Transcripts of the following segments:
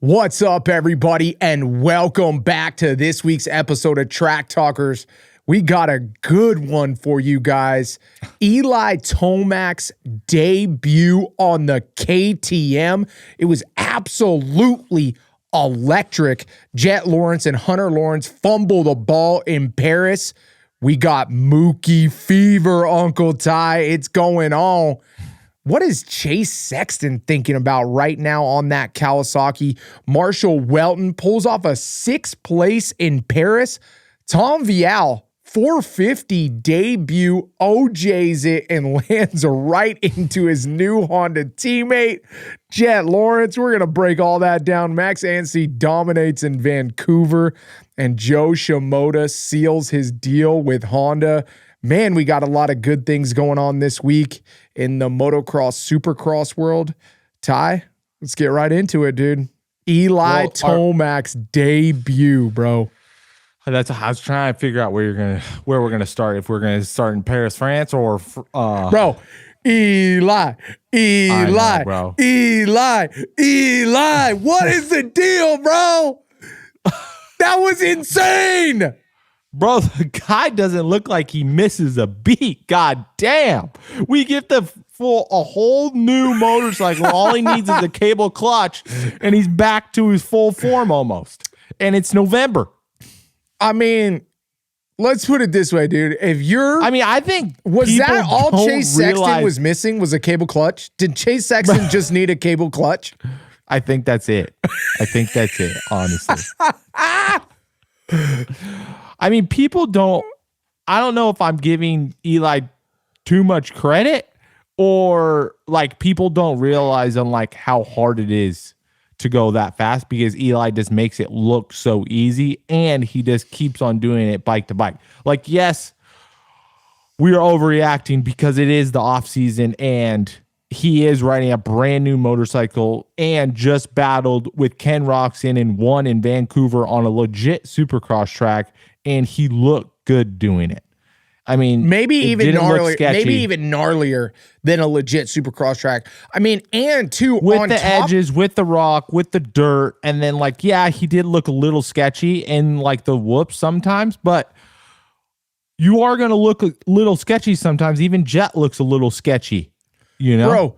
What's up, everybody, and welcome back to this week's episode of Track Talkers. We got a good one for you guys. Eli Tomac's debut on the KTM. It was absolutely electric. Jett Lawrence and Hunter Lawrence fumble the ball in Paris. We got Mookie fever, Uncle Ty. It's going on. What is Chase Sexton thinking about right now on that Kawasaki? Marshall Weltin pulls off a sixth place in Paris. Tom Vial, 450 debut, OJs it and lands right into his new Honda teammate, Jett Lawrence. We're going to break all that down. Max Anstie dominates in Vancouver, and Joe Shimoda seals his deal with Honda. Man, we got a lot of good things going on this week in the motocross, supercross world. Ty, let's get right into it, dude. Eli Tomac's debut, bro. I was trying to figure out where we're gonna start. If we're gonna start in Paris, France, or bro. Eli, know, bro. Eli. What is the deal, bro? That was insane. Bro, the guy doesn't look like he misses a beat. God damn. We get a whole new motorcycle. All he needs is a cable clutch, and he's back to his full form almost. And it's November. I mean, let's put it this way, dude. I think was that all Chase Sexton was missing was a cable clutch? Did Chase Sexton just need a cable clutch? I think that's it. Honestly. I mean, I don't know if I'm giving Eli too much credit, or like people don't realize on like how hard it is to go that fast, because Eli just makes it look so easy, and he just keeps on doing it bike to bike. Like, yes, we are overreacting because it is the off season and he is riding a brand new motorcycle and just battled with Ken Roczen and won in Vancouver on a legit supercross track, and he looked good doing it. I mean, maybe even gnarlier than a legit supercross track. I mean, and too, with on the top, edges, with the rock, with the dirt, and then like, yeah, he did look a little sketchy in like the whoops sometimes, but you are going to look a little sketchy sometimes. Even Jett looks a little sketchy, you know? Bro,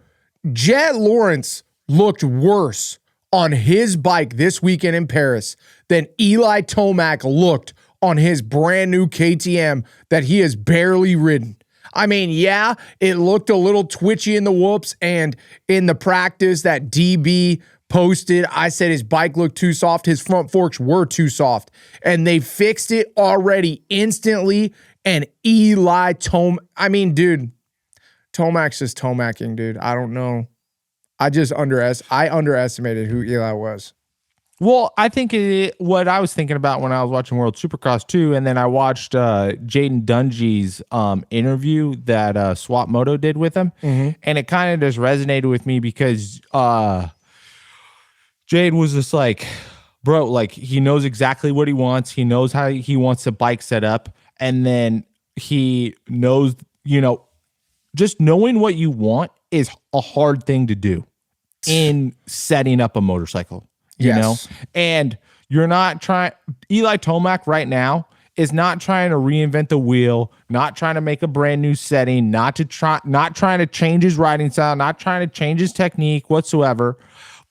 Jett Lawrence looked worse on his bike this weekend in Paris than Eli Tomac looked on his brand new KTM that he has barely ridden. I mean, yeah, it looked a little twitchy in the whoops, and in the practice that DB posted, I said his bike looked too soft. His front forks were too soft, and they fixed it already instantly. And Eli dude, Tomac's just Tomacing, dude. I don't know. I underestimated who Eli was. Well, I think what I was thinking about when I was watching World Supercross 2, and then I watched Jaden Dungy's interview that Swap Moto did with him, and it kind of just resonated with me because Jade was just like, bro, like he knows exactly what he wants. He knows how he wants the bike set up, and then he knows, just knowing what you want is a hard thing to do in setting up a motorcycle. You know, and you're not trying. Eli Tomac right now is not trying to reinvent the wheel, not trying to make a brand new setting, not trying to change his riding style, not trying to change his technique whatsoever.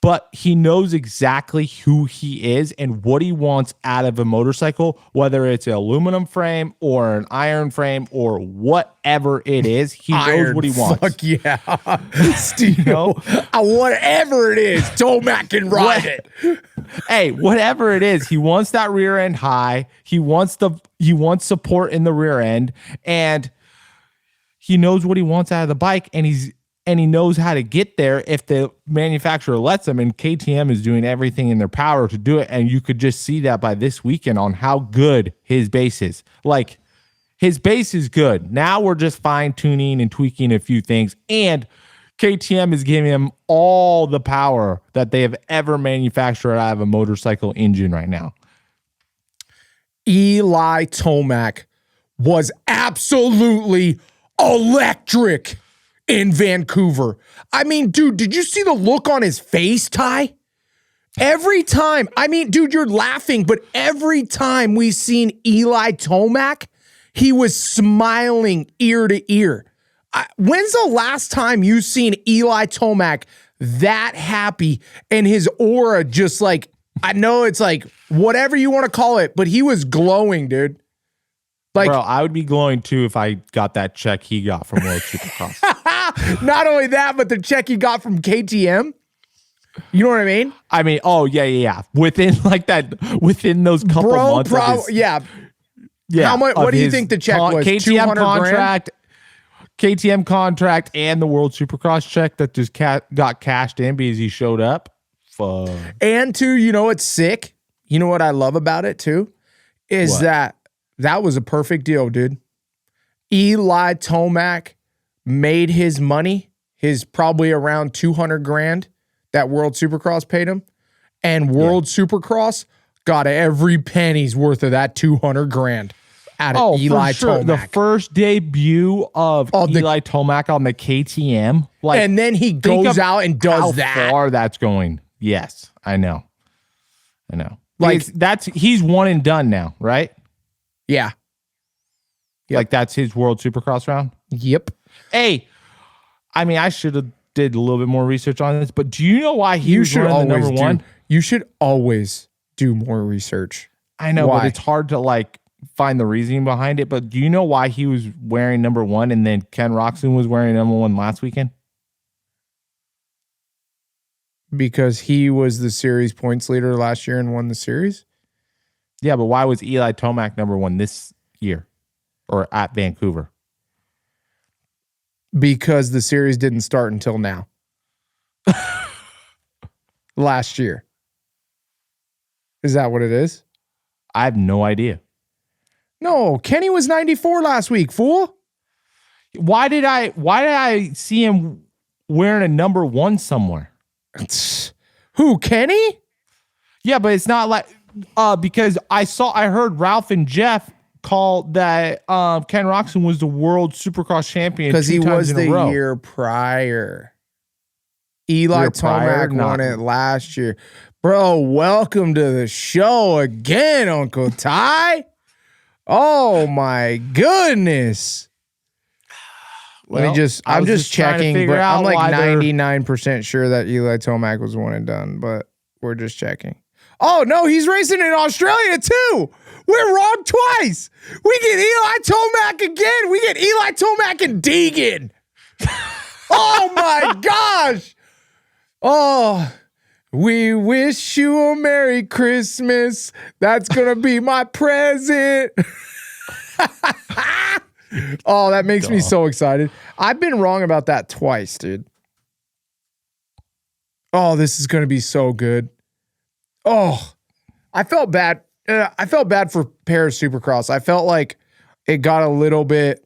But he knows exactly who he is and what he wants out of a motorcycle, whether it's an aluminum frame or an iron frame or whatever it is. He knows what he wants. Fuck yeah. Steel. Whatever it is, Tomac can ride it. Hey, whatever it is, he wants that rear end high. He wants support in the rear end, and he knows what he wants out of the bike, and he knows how to get there if the manufacturer lets him, and KTM is doing everything in their power to do it. And you could just see that by this weekend on how good his base is. Like, his base is good. Now we're just fine-tuning and tweaking a few things, and KTM is giving him all the power that they have ever manufactured out of a motorcycle engine right now. Eli Tomac was absolutely electric in Vancouver. I mean, dude, did you see the look on his face, Ty? Every time, I mean, dude, you're laughing, but every time we seen Eli Tomac, he was smiling ear to ear. When's the last time you seen Eli Tomac that happy and his aura just like, I know it's like whatever you want to call it, but he was glowing, dude. Like, bro, I would be glowing too if I got that check he got from World Supercross. Not only that, but the check he got from KTM. You know what I mean? I mean, oh yeah. Within those couple months. Yeah. Yeah. How much? What do you think the check was? KTM contract, grand? KTM contract, and the World Supercross check that just got cashed in because he showed up. Fuck. And too, you know what's sick? You know what I love about it too? Is that was a perfect deal, dude. Eli Tomac made his money, his probably around 200 grand that World Supercross paid him. And World Supercross got every penny's worth of that 200 grand out of Eli Tomac. The first debut of Eli Tomac on the KTM. Like, and then he goes out and does that. How far that's going. Yes, I know. Like, he's one and done now, right? Yeah. Yep. Like, that's his World Supercross round? Yep. Hey, I mean, I should have did a little bit more research on this, but do you know why he was running the number one? You should always do more research. I know, but it's hard to like find the reasoning behind it. But do you know why he was wearing number one and then Ken Roczen was wearing number one last weekend? Because he was the series points leader last year and won the series? Yeah, but why was Eli Tomac number one this year or at Vancouver? Because the series didn't start until now. Last year. Is that what it is? I have no idea. No, Kenny was 94 last week, fool. Why did I see him wearing a number one somewhere? Who, Kenny? Yeah, but it's not like because I heard Ralph and Jeff call that Ken Roczen was the world Supercross champion because he was the year prior. Eli Tomac won it last year. Bro, welcome to the show again, Uncle Ty. Oh my goodness. I'm just checking, but I'm like 99% sure that Eli Tomac was one and done, but we're just checking. Oh no, he's racing in Australia too. We're wrong twice. We get Eli Tomac again. We get Eli Tomac and Deegan. Oh my gosh. Oh, we wish you a Merry Christmas. That's going to be my present. Oh, that makes me so excited. I've been wrong about that twice, dude. Oh, this is going to be so good. Oh, I felt bad. I felt bad for Paris Supercross. I felt like it got a little bit.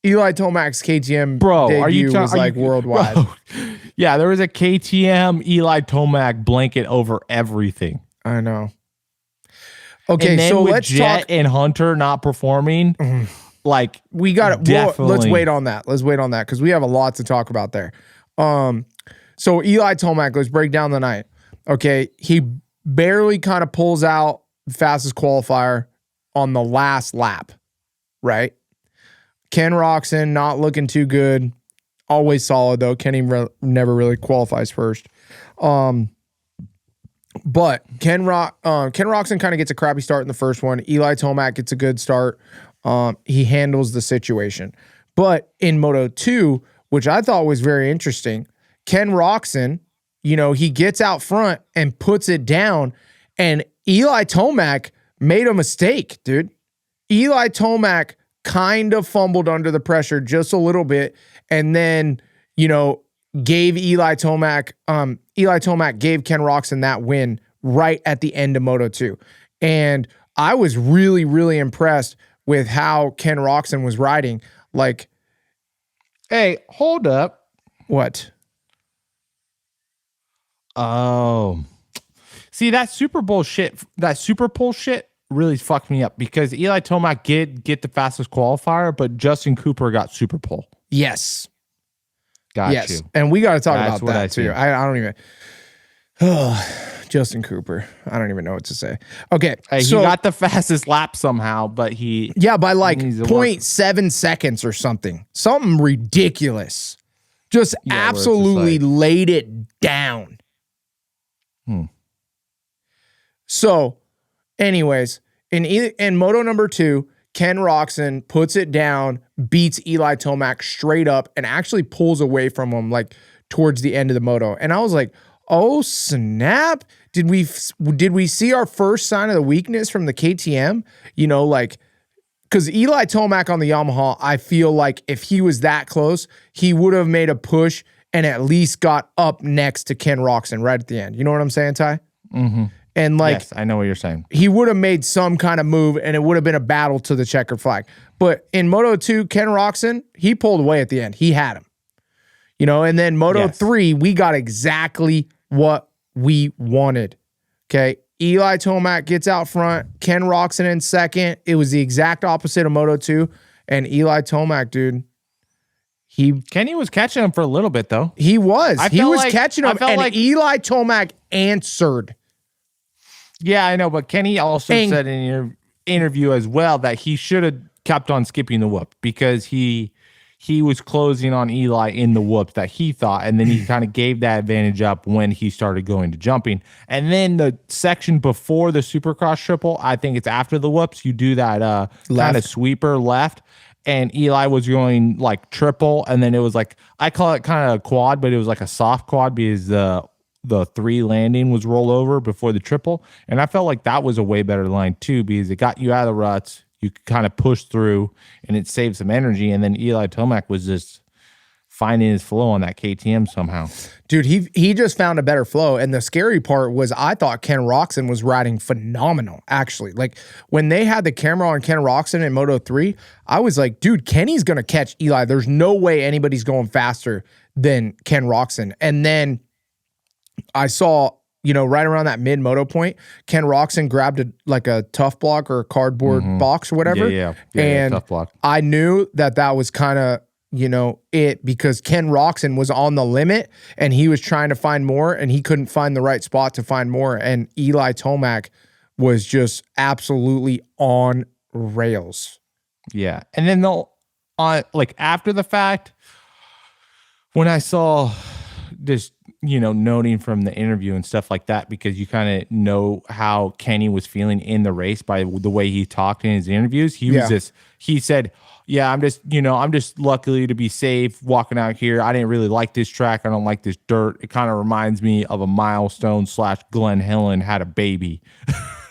Eli Tomac's KTM debut was like worldwide. Bro. Yeah, there was a KTM Eli Tomac blanket over everything. I know. Okay, and then so with let's Jett talk. And Hunter not performing. Like we got it. Let's wait on that. Let's wait on that because we have a lot to talk about there. So Eli Tomac, let's break down the night. Okay, he barely kind of pulls out fastest qualifier on the last lap, right? Ken Roczen not looking too good. Always solid though. Kenny never really qualifies first. But Ken Roczen kind of gets a crappy start in the first one. Eli Tomac gets a good start. He handles the situation. But in Moto 2, which I thought was very interesting, Ken Roczen, he gets out front and puts it down, and Eli Tomac made a mistake, dude. Eli Tomac kind of fumbled under the pressure just a little bit, and then, gave Eli Tomac gave Ken Roczen that win right at the end of Moto 2. And I was really, really impressed with how Ken Roczen was riding. Like, hey, hold up. What? Oh. See, that Super Bowl shit really fucked me up because Eli Tomac did get the fastest qualifier, but Justin Cooper got Super Pole. Yes. Got you. And we got to talk about that too. I don't even. Justin Cooper. I don't even know what to say. Okay. Hey, so, he got the fastest lap somehow, but by like 0.7 seconds or something. Something ridiculous. Just absolutely laid it down. So, anyways, in Moto number 2, Ken Roczen puts it down, beats Eli Tomac straight up, and actually pulls away from him like towards the end of the moto. And I was like, oh snap! Did we see our first sign of the weakness from the KTM? You know, like, because Eli Tomac on the Yamaha, I feel like if he was that close, he would have made a push and at least got up next to Ken Roczen right at the end. You know what I'm saying, Ty? Mm-hmm. And like, yes, I know what you're saying. He would have made some kind of move, and it would have been a battle to the checkered flag. But in Moto 2, Ken Roczen, he pulled away at the end. He had him. You know, and then Moto 3, we got exactly what we wanted. Okay. Eli Tomac gets out front. Ken Roczen in second. It was the exact opposite of Moto 2. And Eli Tomac, dude, Kenny was catching him for a little bit, though. He was. He was catching him, and Eli Tomac answered. Yeah, I know, but Kenny also said in your interview as well that he should have kept on skipping the whoop because he was closing on Eli in the whoops that he thought, and then he kind of gave that advantage up when he started going to jumping. And then the section before the Supercross triple, I think it's after the whoops, you do that kind of sweeper left, and Eli was going like triple, and then it was like, I call it kind of a quad, but it was like a soft quad because the 3 landing was roll over before the triple. And I felt like that was a way better line too, because it got you out of the ruts. You could kind of push through and it saved some energy. And then Eli Tomac was just finding his flow on that KTM somehow. Dude, he just found a better flow. And the scary part was I thought Ken Roczen was riding phenomenal, actually. Like when they had the camera on Ken Roczen in Moto 3, I was like, dude, Kenny's going to catch Eli. There's no way anybody's going faster than Ken Roczen. And then I saw, you know, right around that mid-moto point, Ken Roczen grabbed a tough block or a cardboard box or whatever. And tough block. I knew that was kind of, you know, it, because Ken Roczen was on the limit and he was trying to find more and he couldn't find the right spot to find more. And Eli Tomac was just absolutely on rails. Yeah. And then like after the fact, when I saw this, you know, noting from the interview and stuff like that, because you kind of know how Kenny was feeling in the race by the way he talked in his interviews. He said, yeah, I'm just lucky to be safe walking out here. I didn't really like this track. I don't like this dirt. It kind of reminds me of a milestone / Glenn Helen had a baby.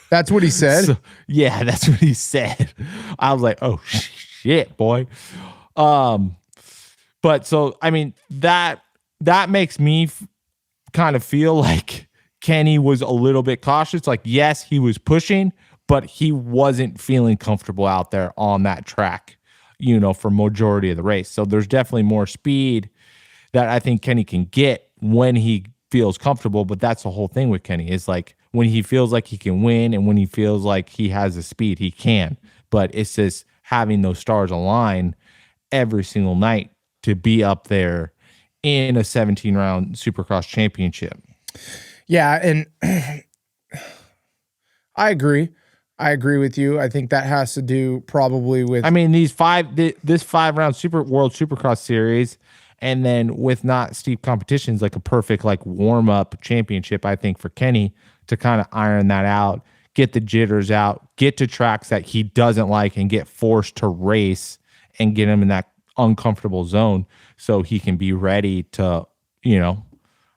That's what he said? Yeah, that's what he said. I was like, oh shit, boy. But so, I mean, that makes me kind of feel like Kenny was a little bit cautious. Like, yes, he was pushing, but he wasn't feeling comfortable out there on that track, you know, for majority of the race. So there's definitely more speed that I think Kenny can get when he feels comfortable. But that's the whole thing with Kenny, is like when he feels like he can win and when he feels like he has the speed, he can. But it's just having those stars align every single night to be up there in a 17-round Supercross championship. Yeah, and I agree. I agree with you. I think that has to do probably with, I mean, this 5-round World Supercross series, and then with not steep competitions, like a perfect like warm-up championship, I think, for Kenny to kind of iron that out, get the jitters out, get to tracks that he doesn't like and get forced to race and get him in that uncomfortable zone so he can be ready to, you know,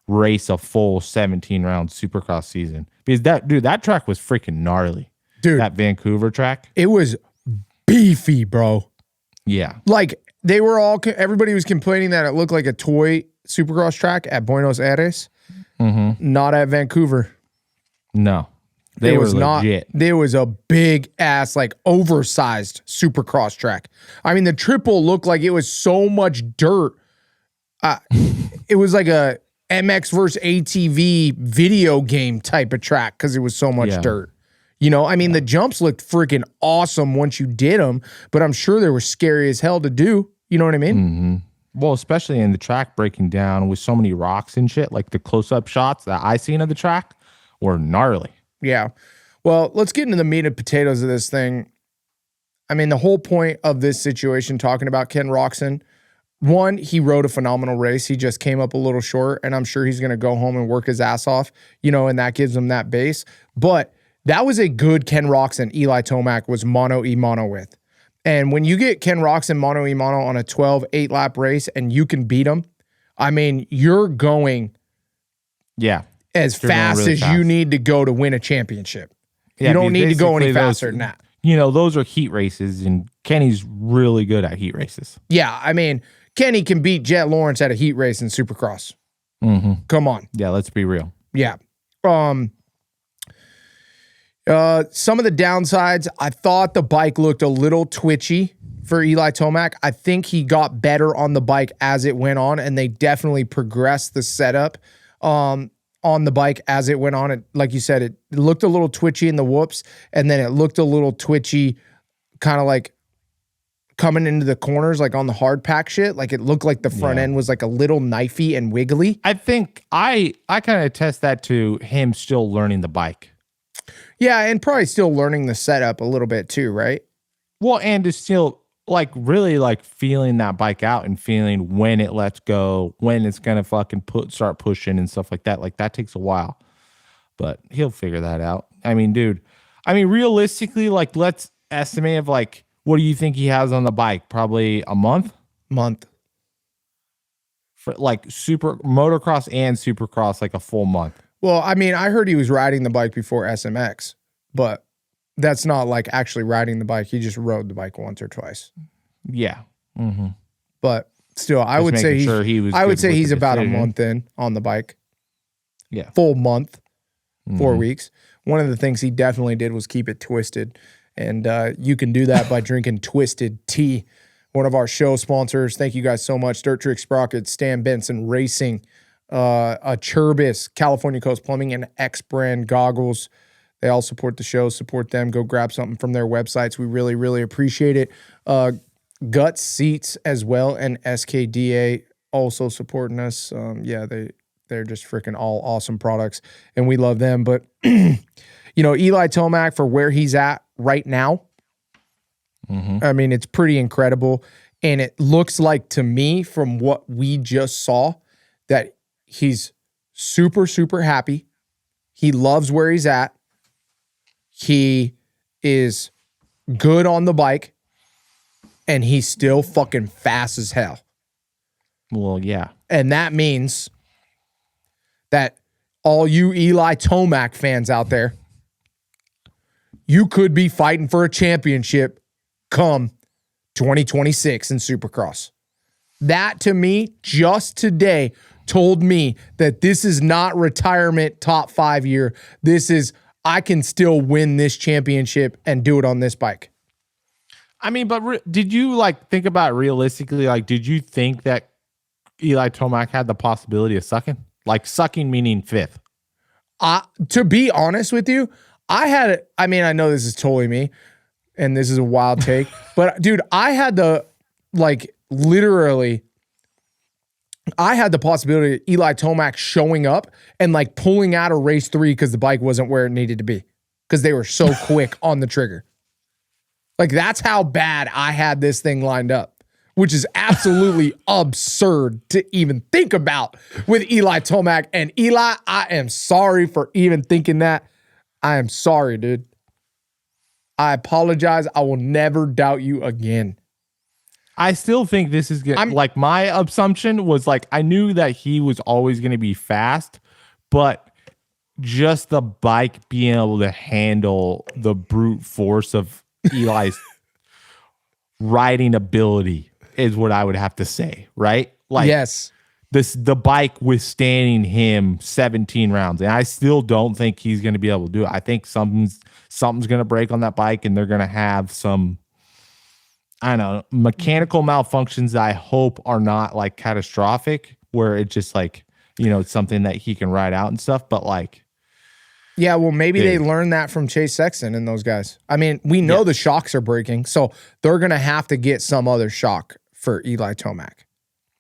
race a full 17-round Supercross season. Because that track was freaking gnarly. Dude, that Vancouver track. It was beefy, bro. Yeah. Like everybody was complaining that it looked like a toy Supercross track at Buenos Aires. Mm-hmm. Not at Vancouver. No. They were legit. There was a big ass, like oversized Supercross track. I mean, the triple looked like it was so much dirt. It was like a MX versus ATV video game type of track because it was so much dirt. You know, I mean, the jumps looked freaking awesome once you did them, but I'm sure they were scary as hell to do. You know what I mean? Mm-hmm. Well, especially in the track breaking down with so many rocks and shit, like the close-up shots that I seen of the track were gnarly. Yeah. Well, let's get into the meat and potatoes of this thing. I mean, the whole point of this situation, talking about Ken Roczen, one, he rode a phenomenal race. He just came up a little short, and I'm sure he's going to go home and work his ass off, and that gives him that base. But that was a good Ken Roczen Eli Tomac was mono-e-mono with. And when you get Ken Roczen mono-e-mono on a 12, 8-lap race and you can beat him, I mean, you're going as fast as you need to go to win a championship. Yeah, you don't need to go any faster than that. Those are heat races, and Kenny's really good at heat races. Yeah, I mean, Kenny can beat Jett Lawrence at a heat race in Supercross. Come on. Yeah, let's be real. Yeah. Some of the downsides, I thought the bike looked a little twitchy for Eli Tomac. I think he got better on the bike as it went on, and they definitely progressed the setup on the bike as it went on. It, like you said, it looked a little twitchy in the whoops, and then it looked a little twitchy kind of like coming into the corners, like on the hard pack shit. Like it looked like the front end was like a little knifey and wiggly. I think I kind of attest that to him still learning the bike. Yeah, and probably still learning the setup a little bit too, right? Well, and to still really feeling that bike out and feeling when it lets go, when it's gonna fucking start pushing and stuff like that. Like that takes a while, but he'll figure that out. I mean, dude. I mean, realistically, let's estimate of what do you think he has on the bike? Probably a month. For super motocross and supercross, a full month. Well, I mean, I heard he was riding the bike before SMX, but that's not actually riding the bike. He just rode the bike once or twice. Yeah. Mm-hmm. But still, I would say he's about a month in on the bike. Yeah. Full month, 4 weeks. One of the things he definitely did was keep it twisted. And you can do that by drinking Twisted Tea, one of our show sponsors. Thank you guys so much. Dirt Trick Sprockets, Stan Benson Racing, a Churbis, California Coast Plumbing, and X Brand Goggles. They all support the show. Support them. Go grab something from their websites. We really, really appreciate it. Guts Seats as well, and SKDA also supporting us. They're just freaking all awesome products, and we love them. But Eli Tomac, for where he's at right now, I mean, it's pretty incredible. And it looks like to me, from what we just saw, that he's super, super happy. He loves where he's at. He is good on the bike, and he's still fucking fast as hell. Well, yeah. And that means that all you Eli Tomac fans out there, you could be fighting for a championship come 2026 in Supercross. That, to me, just today, told me that this is not retirement top 5 year. This is, I can still win this championship and do it on this bike. I mean, but did you think about it realistically? Did you think that Eli Tomac had the possibility of sucking? Sucking meaning fifth. To be honest with you, I know this is totally me, and this is a wild take, but dude, I had the literally, I had the possibility of Eli Tomac showing up and pulling out of race 3 because the bike wasn't where it needed to be because they were so quick on the trigger. That's how bad I had this thing lined up, which is absolutely absurd to even think about with Eli Tomac. And Eli, I am sorry for even thinking that. I am sorry, dude. I apologize. I will never doubt you again. I still think this is good. My assumption was I knew that he was always going to be fast, but just the bike being able to handle the brute force of Eli's riding ability is what I would have to say, right? Yes. The bike withstanding him 17 rounds. And I still don't think he's going to be able to do it. I think something's going to break on that bike, and they're going to have some, I don't know, mechanical malfunctions that I hope are not catastrophic, where it's just it's something that he can ride out and stuff. But yeah, well, maybe they learned that from Chase Sexton and those guys. I mean, we know the shocks are breaking, so they're going to have to get some other shock for Eli Tomac.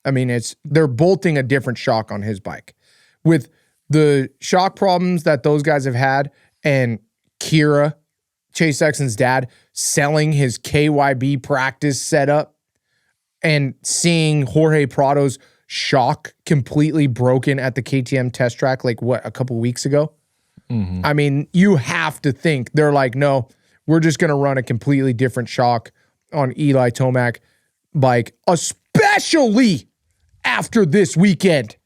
I mean, they're bolting a different shock on his bike. With the shock problems that those guys have had, and Kira, Chase Sexton's dad, selling his KYB practice setup and seeing Jorge Prado's shock completely broken at the KTM test track, like a couple weeks ago. Mm-hmm. I mean, you have to think they're like, no, we're just going to run a completely different shock on Eli Tomac bike, especially after this weekend.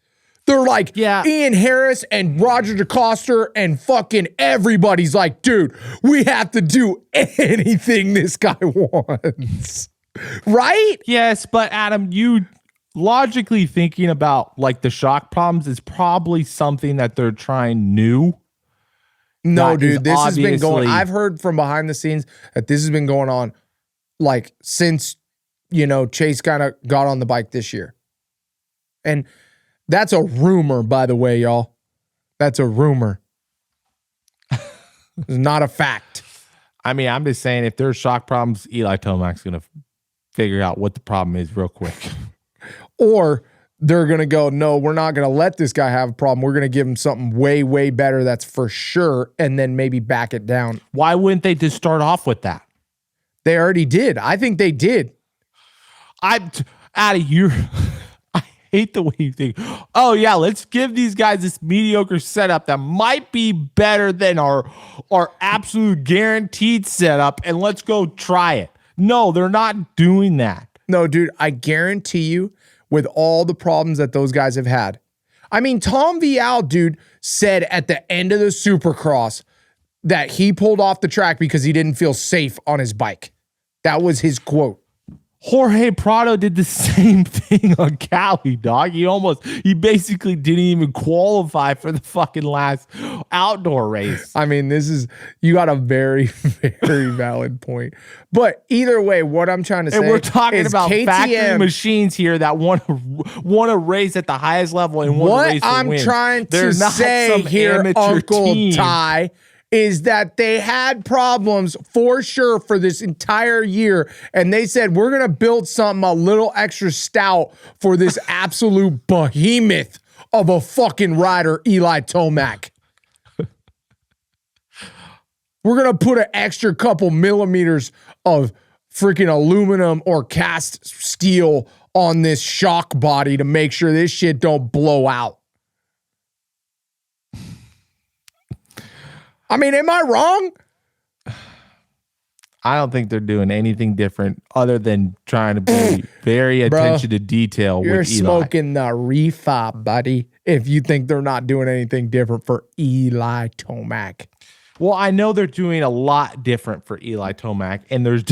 They're like, Ian Harris and Roger DeCoster and fucking everybody's like, dude, we have to do anything this guy wants. Right? Yes, but Adam, you logically thinking about like the shock problems is probably something that they're trying new. No, dude, this has been going, I've heard from behind the scenes that this has been going on like since, Chase kind of got on the bike this year. And that's a rumor, by the way, y'all. That's a rumor. It's not a fact. I mean, I'm just saying if there's shock problems, Eli Tomac's going to figure out what the problem is real quick. Or they're going to go, no, we're not going to let this guy have a problem. We're going to give him something way, way better. That's for sure. And then maybe back it down. Why wouldn't they just start off with that? They already did. I think they did. I hate the way you think. Oh yeah, let's give these guys this mediocre setup that might be better than our absolute guaranteed setup, and let's go try it. No, they're not doing that. No, dude, I guarantee you, with all the problems that those guys have had. I mean, Tom Vial, dude, said at the end of the Supercross that he pulled off the track because he didn't feel safe on his bike. That was his quote. Jorge Prado did the same thing on Cali, dog. He basically didn't even qualify for the fucking last outdoor race. I mean, you got a very, very valid point. But either way, what I'm trying to say is, and we're talking about KTM factory machines here that want to race at the highest level and want to race what I'm wins. trying to say here, Uncle team. Ty, is that they had problems for sure for this entire year. And they said, we're going to build something a little extra stout for this absolute behemoth of a fucking rider, Eli Tomac. We're going to put an extra couple millimeters of freaking aluminum or cast steel on this shock body to make sure this shit don't blow out. I mean, am I wrong? I don't think they're doing anything different other than trying to be very attention to detail with Eli. You're smoking the reefer, buddy, if you think they're not doing anything different for Eli Tomac. Well, I know they're doing a lot different for Eli Tomac, and there's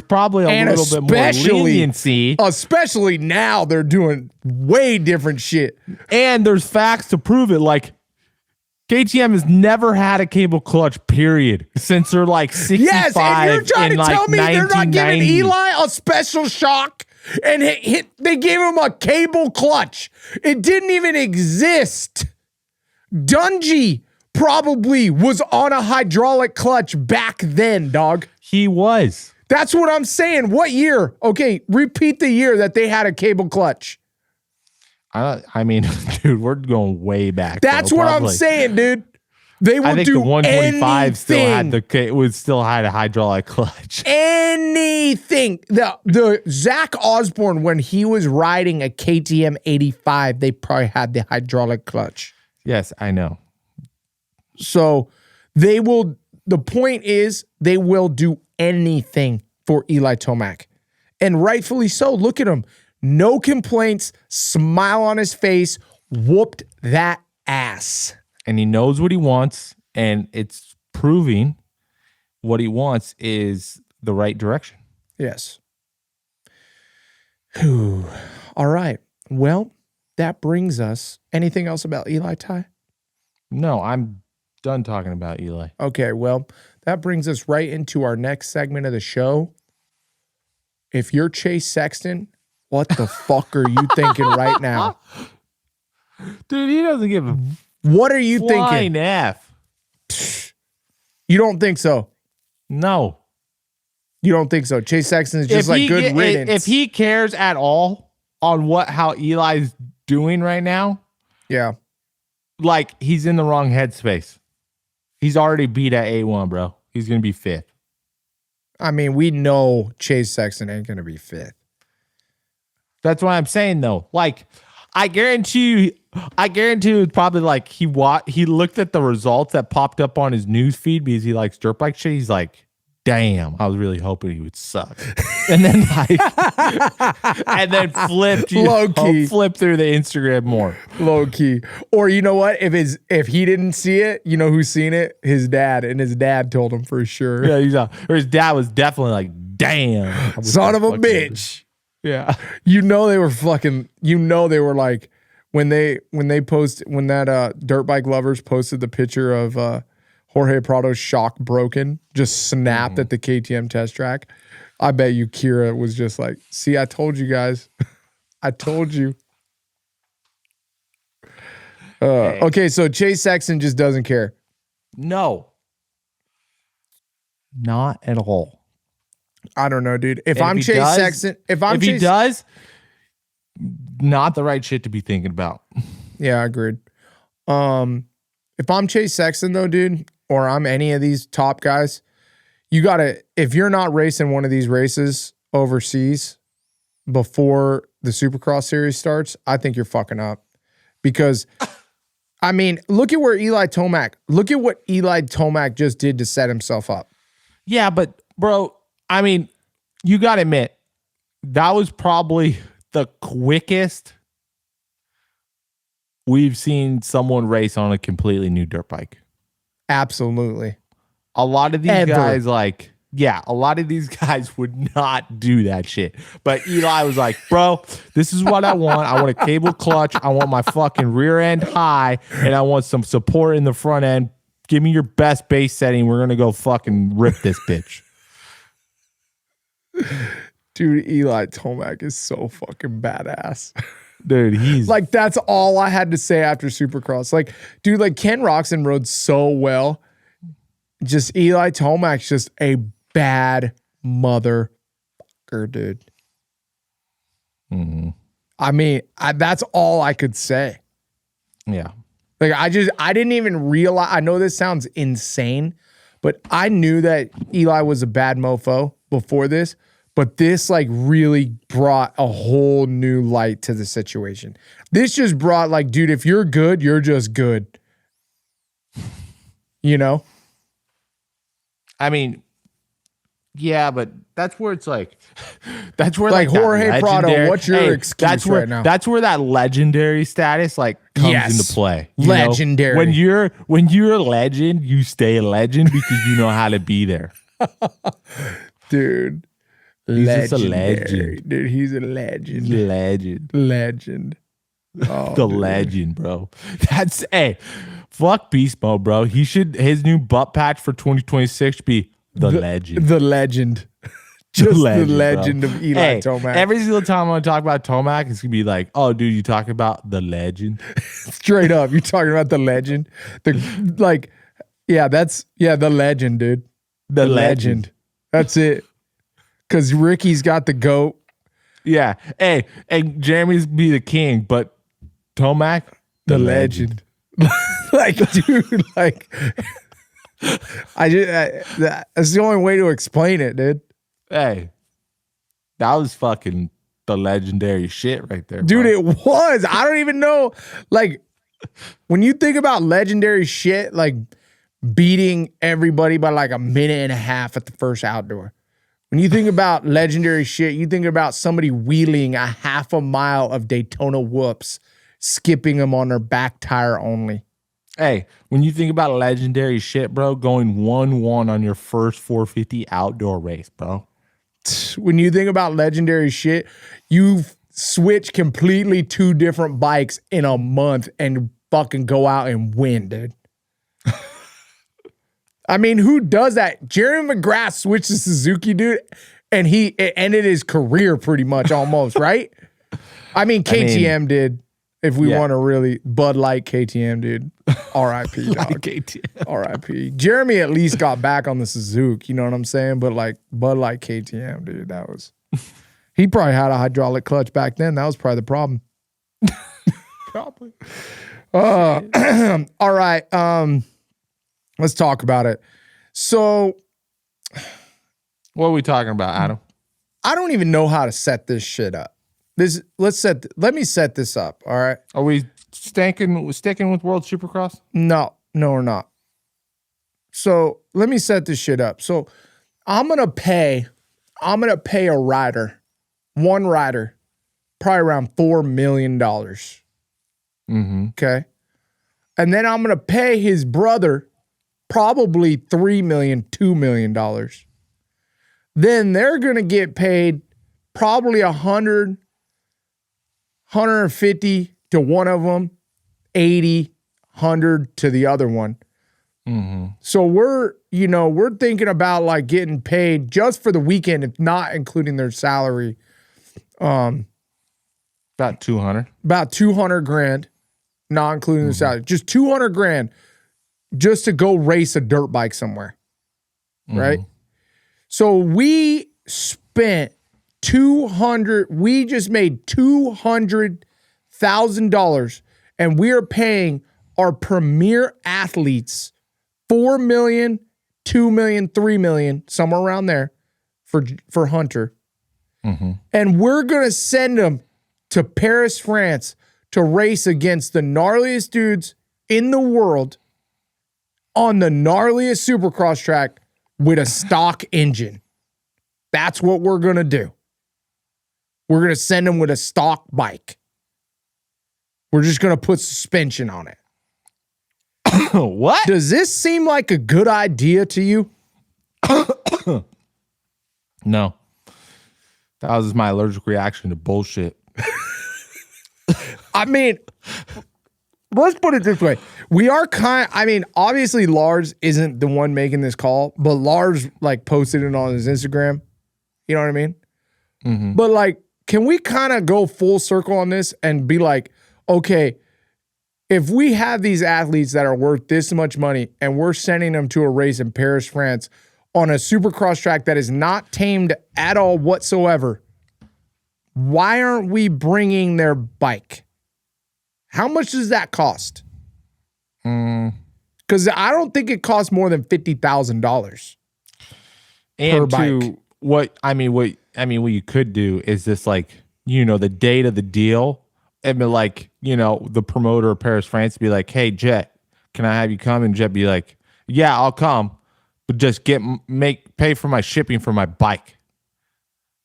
probably a little bit more leniency. Especially now, they're doing way different shit. And there's facts to prove it, like KTM has never had a cable clutch, period, since they're like 65. Yes, and you're trying to tell me they're not giving Eli a special shock? And they gave him a cable clutch. It didn't even exist. Dungey probably was on a hydraulic clutch back then, dog. He was. That's what I'm saying. What year? Okay, repeat the year that they had a cable clutch. I mean, dude, we're going way back. That's what I'm saying, dude. They will do anything. The 125 still had a hydraulic clutch. Anything. The Zach Osborne, when he was riding a KTM 85, they probably had the hydraulic clutch. Yes, I know. So the point is they will do anything for Eli Tomac. And rightfully so. Look at him. No complaints, smile on his face, whooped that ass. And he knows what he wants, and it's proving what he wants is the right direction. Yes. Whew. All right. Well, that brings us. Anything else about Eli, Ty? No, I'm done talking about Eli. Okay, well, that brings us right into our next segment of the show. If you're Chase Sexton, what the fuck are you thinking right now? Dude, he doesn't give a what are you thinking? F. You don't think so? No. You don't think so? Chase Sexton is just like good riddance. If he cares at all on how Eli's doing right now, yeah, like he's in the wrong headspace. He's already beat at A1, bro. He's going to be 5th. I mean, we know Chase Sexton ain't going to be 5th. That's what I'm saying, though. Like, I guarantee you probably like he looked at the results that popped up on his news feed because he likes dirt bike shit. He's like, damn, I was really hoping he would suck. And then flipped through the Instagram more. Low key. Or you know what? If he didn't see it, you know who's seen it? His dad. And his dad told him for sure. Yeah, or his dad was definitely like, damn. Son of a bitch. Yeah. You know they were like when that dirt bike lovers posted the picture of Jorge Prado's shock broken, just snapped at the KTM test track. I bet you Kira was just like, see, I told you guys. I told you. Okay, so Chase Sexton just doesn't care. No. Not at all. I don't know, dude. If I'm Chase Sexton, he does, not the right shit to be thinking about. Yeah, agreed. If I'm Chase Sexton though, dude, or I'm any of these top guys, you gotta, if you're not racing one of these races overseas before the Supercross series starts, I think you're fucking up. Because I mean, look at what Eli Tomac just did to set himself up. Yeah, but bro, I mean, you gotta admit, that was probably the quickest we've seen someone race on a completely new dirt bike. Absolutely. A lot of these guys, like, yeah, a lot of these guys would not do that shit. But Eli was like, bro, this is what I want. I want a cable clutch. I want my fucking rear end high, and I want some support in the front end. Give me your best base setting. We're going to go fucking rip this bitch. Dude, Eli Tomac is so fucking badass. Dude, he's like, that's all I had to say after Supercross. Like, dude, like Ken Roxon rode so well. Just Eli Tomac's just a bad motherfucker, dude. Mm-hmm. I mean, that's all I could say. Yeah. Like, I didn't even realize, I know this sounds insane, but I knew that Eli was a bad mofo before this, but this like really brought a whole new light to the situation. This just brought like, dude, if you're good, you're just good. You know? I mean, yeah, but that's where it's like, that's where like Jorge Prado, what's your excuse right now? That's where that legendary status like comes into play. Legendary. Know? When you're a legend, you stay a legend because you know how to be there. Dude. He's just a legend. Dude, he's a legend. Legend. Oh, the legend, bro. That's fuck beast mode, bro. His new butt patch for 2026 should be the legend. The legend. Just the legend of Eli Tomac. Every single time I want to talk about Tomac, it's gonna be like, oh, dude, you talking about the legend? Straight up, you're talking about the legend. The legend, dude. The legend. That's it. Because Ricky's got the GOAT. Yeah. Hey, Jeremy's be the king, but Tomac, the legend. Like, dude, like, that's the only way to explain it, dude. Hey, that was fucking the legendary shit right there, dude. Bro. It was. I don't even know. Like, when you think about legendary shit, like beating everybody by like a minute and a half at the first outdoor. When you think about legendary shit, you think about somebody wheeling a half a mile of Daytona whoops, skipping them on their back tire only. Hey, when you think about legendary shit, bro, going 1-1 on your first 450 outdoor race, bro. When you think about legendary shit, you switch completely two different bikes in a month and fucking go out and win, dude. I mean, who does that? Jeremy McGrath switched to Suzuki, dude, and it ended his career pretty much almost, right? I mean, KTM did, if we want to really, Bud Light KTM, dude. R.I.P., dog. R.I.P. Jeremy at least got back on the Suzuki, you know what I'm saying? But like Bud Light KTM, dude, that was, he probably had a hydraulic clutch back then. That was probably the problem. Probably. All right. Let's talk about it. So, what are we talking about, Adam? I don't even know how to set this shit up. Let me set this up. All right. Are we sticking with World Supercross? No, we're not. So let me set this shit up. So I'm gonna pay a rider, one rider, probably around $4 million. Mm-hmm. Okay. And then I'm gonna pay his brother probably $3 million, $2 million. Then they're gonna get paid probably 100, 150 to one of them, 80, 100 to the other one. Mm-hmm. So we're thinking about like getting paid just for the weekend, if not including their salary. About 200. About 200 grand, not including the salary. Just 200 grand just to go race a dirt bike somewhere. Right? So we spent we just made $200,000, and we are paying our premier athletes $4 million, $2 million, $3 million, somewhere around there for Hunter. Mm-hmm. And we're going to send them to Paris, France to race against the gnarliest dudes in the world on the gnarliest Supercross track with a stock engine. That's what we're going to do. We're going to send them with a stock bike. We're just going to put suspension on it. What? Does this seem like a good idea to you? No. That was my allergic reaction to bullshit. I mean, let's put it this way. We are obviously Lars isn't the one making this call, but Lars like posted it on his Instagram. You know what I mean? Mm-hmm. But like, can we kind of go full circle on this and be like, okay, if we have these athletes that are worth this much money and we're sending them to a race in Paris, France on a Supercross track that is not tamed at all whatsoever, why aren't we bringing their bike? How much does that cost? Because I don't think it costs more than $50,000 per bike. What you could do is this, like, the date of the deal, and be like, the promoter of Paris, France be like, hey, Jett, can I have you come? And Jett be like, yeah, I'll come, but just pay for my shipping for my bike.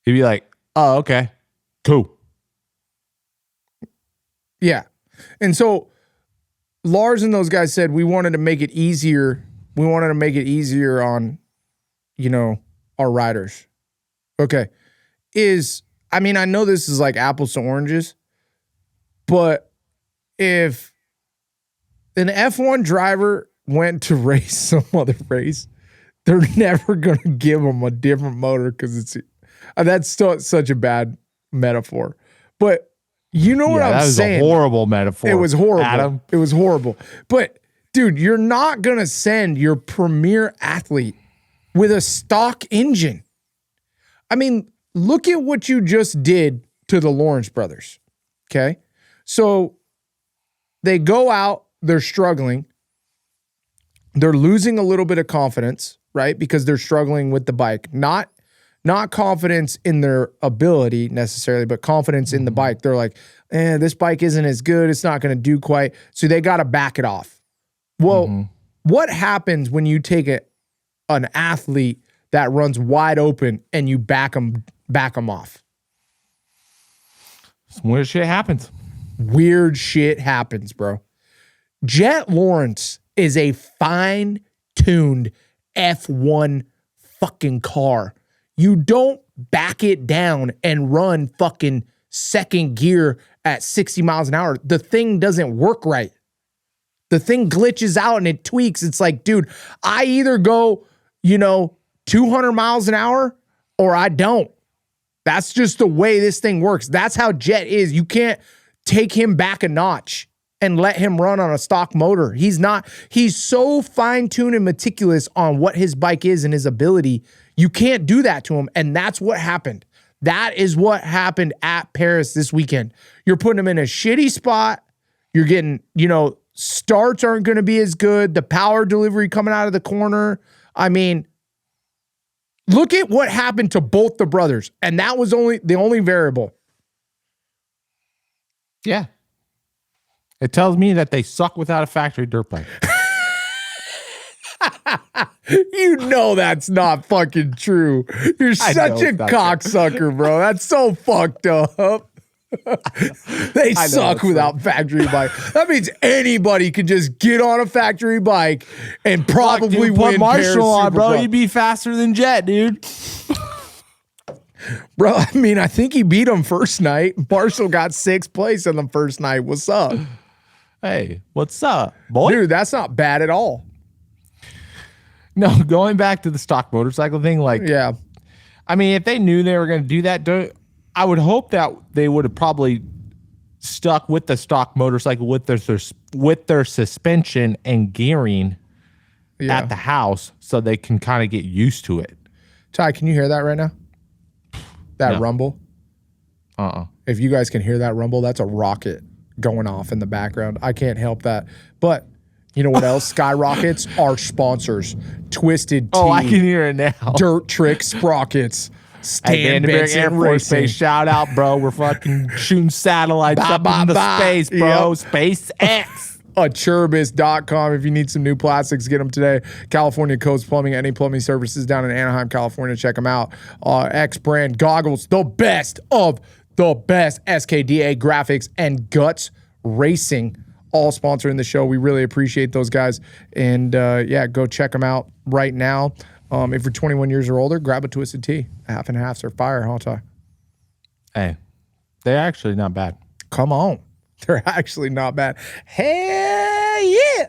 He'd be like, oh, okay, cool. Yeah. And so Lars and those guys said we wanted to make it easier. We wanted to make it easier on, our riders. Okay. I know this is like apples to oranges, but if an F1 driver went to race some other race, they're never going to give them a different motor because that's still such a bad metaphor. But you know what I'm saying? That was a horrible metaphor. It was horrible. Adam. It was horrible. But dude, you're not going to send your premier athlete with a stock engine. I mean, look at what you just did to the Lawrence brothers. Okay. So they go out, they're struggling. They're losing a little bit of confidence, right? Because they're struggling with the bike. Not confidence in their ability necessarily, but confidence in the bike. They're like, this bike isn't as good. It's not going to do quite. So they got to back it off. Well, what happens when you take an athlete that runs wide open and you back them off? Some weird shit happens. Weird shit happens, bro. Jett Lawrence is a fine-tuned F1 fucking car. You don't back it down and run fucking second gear at 60 miles an hour. The thing doesn't work right. The thing glitches out and it tweaks. It's like, dude, I either go, 200 miles an hour or I don't. That's just the way this thing works. That's how Jett is. You can't take him back a notch and let him run on a stock motor. He's so fine-tuned and meticulous on what his bike is and his ability. You can't do that to him. And that's what happened. That is what happened at Paris this weekend. You're putting him in a shitty spot. You're getting, starts aren't going to be as good. The power delivery coming out of the corner. I mean, look at what happened to both the brothers. And that was the only variable. Yeah. It tells me that they suck without a factory dirt bike. That's not fucking true. You're such a cocksucker, bro. That's so fucked up. They suck without factory bike. That means anybody could just get on a factory bike and probably win. Put Marshall on, bro. Supercross. You'd be faster than Jett, dude. Bro, I mean, I think he beat him first night. Marshall got 6th place in the first night. What's up? Hey, what's up, boy? Dude, that's not bad at all. No, going back to the stock motorcycle thing, yeah. I mean, if they knew they were going to do that, I would hope that they would have probably stuck with the stock motorcycle with their suspension and gearing at the house so they can kind of get used to it. Ty, can you hear that right now? That rumble? If you guys can hear that rumble, that's a rocket going off in the background. I can't help that. But you know what else skyrockets? Our sponsors. Twisted Tea. Oh, I can hear it now. Dirt Trick Sprockets. Stan Benson Air Force Racing. Base, shout out, bro. We're fucking shooting satellites up into space, bro. Yep. SpaceX. Cherubis.com if you need some new plastics, get them today. California Coast Plumbing, any plumbing services down in Anaheim, California, check them out. X brand goggles, the best of the best. SKDA Graphics and Guts Racing, all sponsoring the show. We really appreciate those guys. And go check them out right now. If you're 21 years or older, grab a Twisted Tea. Half and halves are fire, huh, Ty? Hey, they're actually not bad. Come on. They're actually not bad. Hell yeah.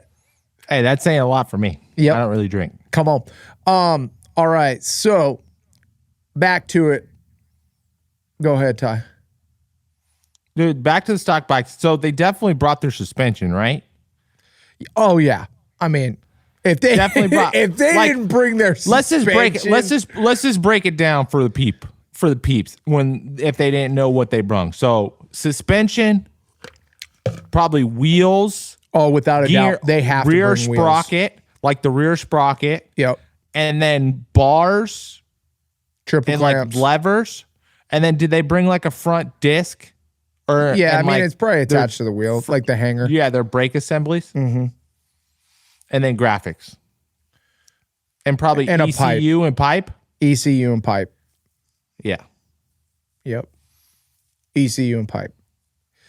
Hey, that's saying a lot for me. Yep. I don't really drink. Come on. All right. So back to it. Go ahead, Ty. Dude, back to the stock bikes. So they definitely brought their suspension, right? Oh yeah. I mean, if they definitely brought, if they didn't bring their suspension, let's just break it down for the peeps if they didn't know what they brung. So suspension, probably wheels. Oh, without a doubt, they have to bring rear wheels. sprocket, like the rear sprocket. Yep. And then bars, triple and clamps, like levers. And then did they bring like a front disc? Yeah, I mean, it's probably attached to the wheel, like the hanger. Yeah, their brake assemblies. Mm-hmm. And then graphics. And probably and ECU and pipe. ECU and pipe. Yeah. Yep. ECU and pipe.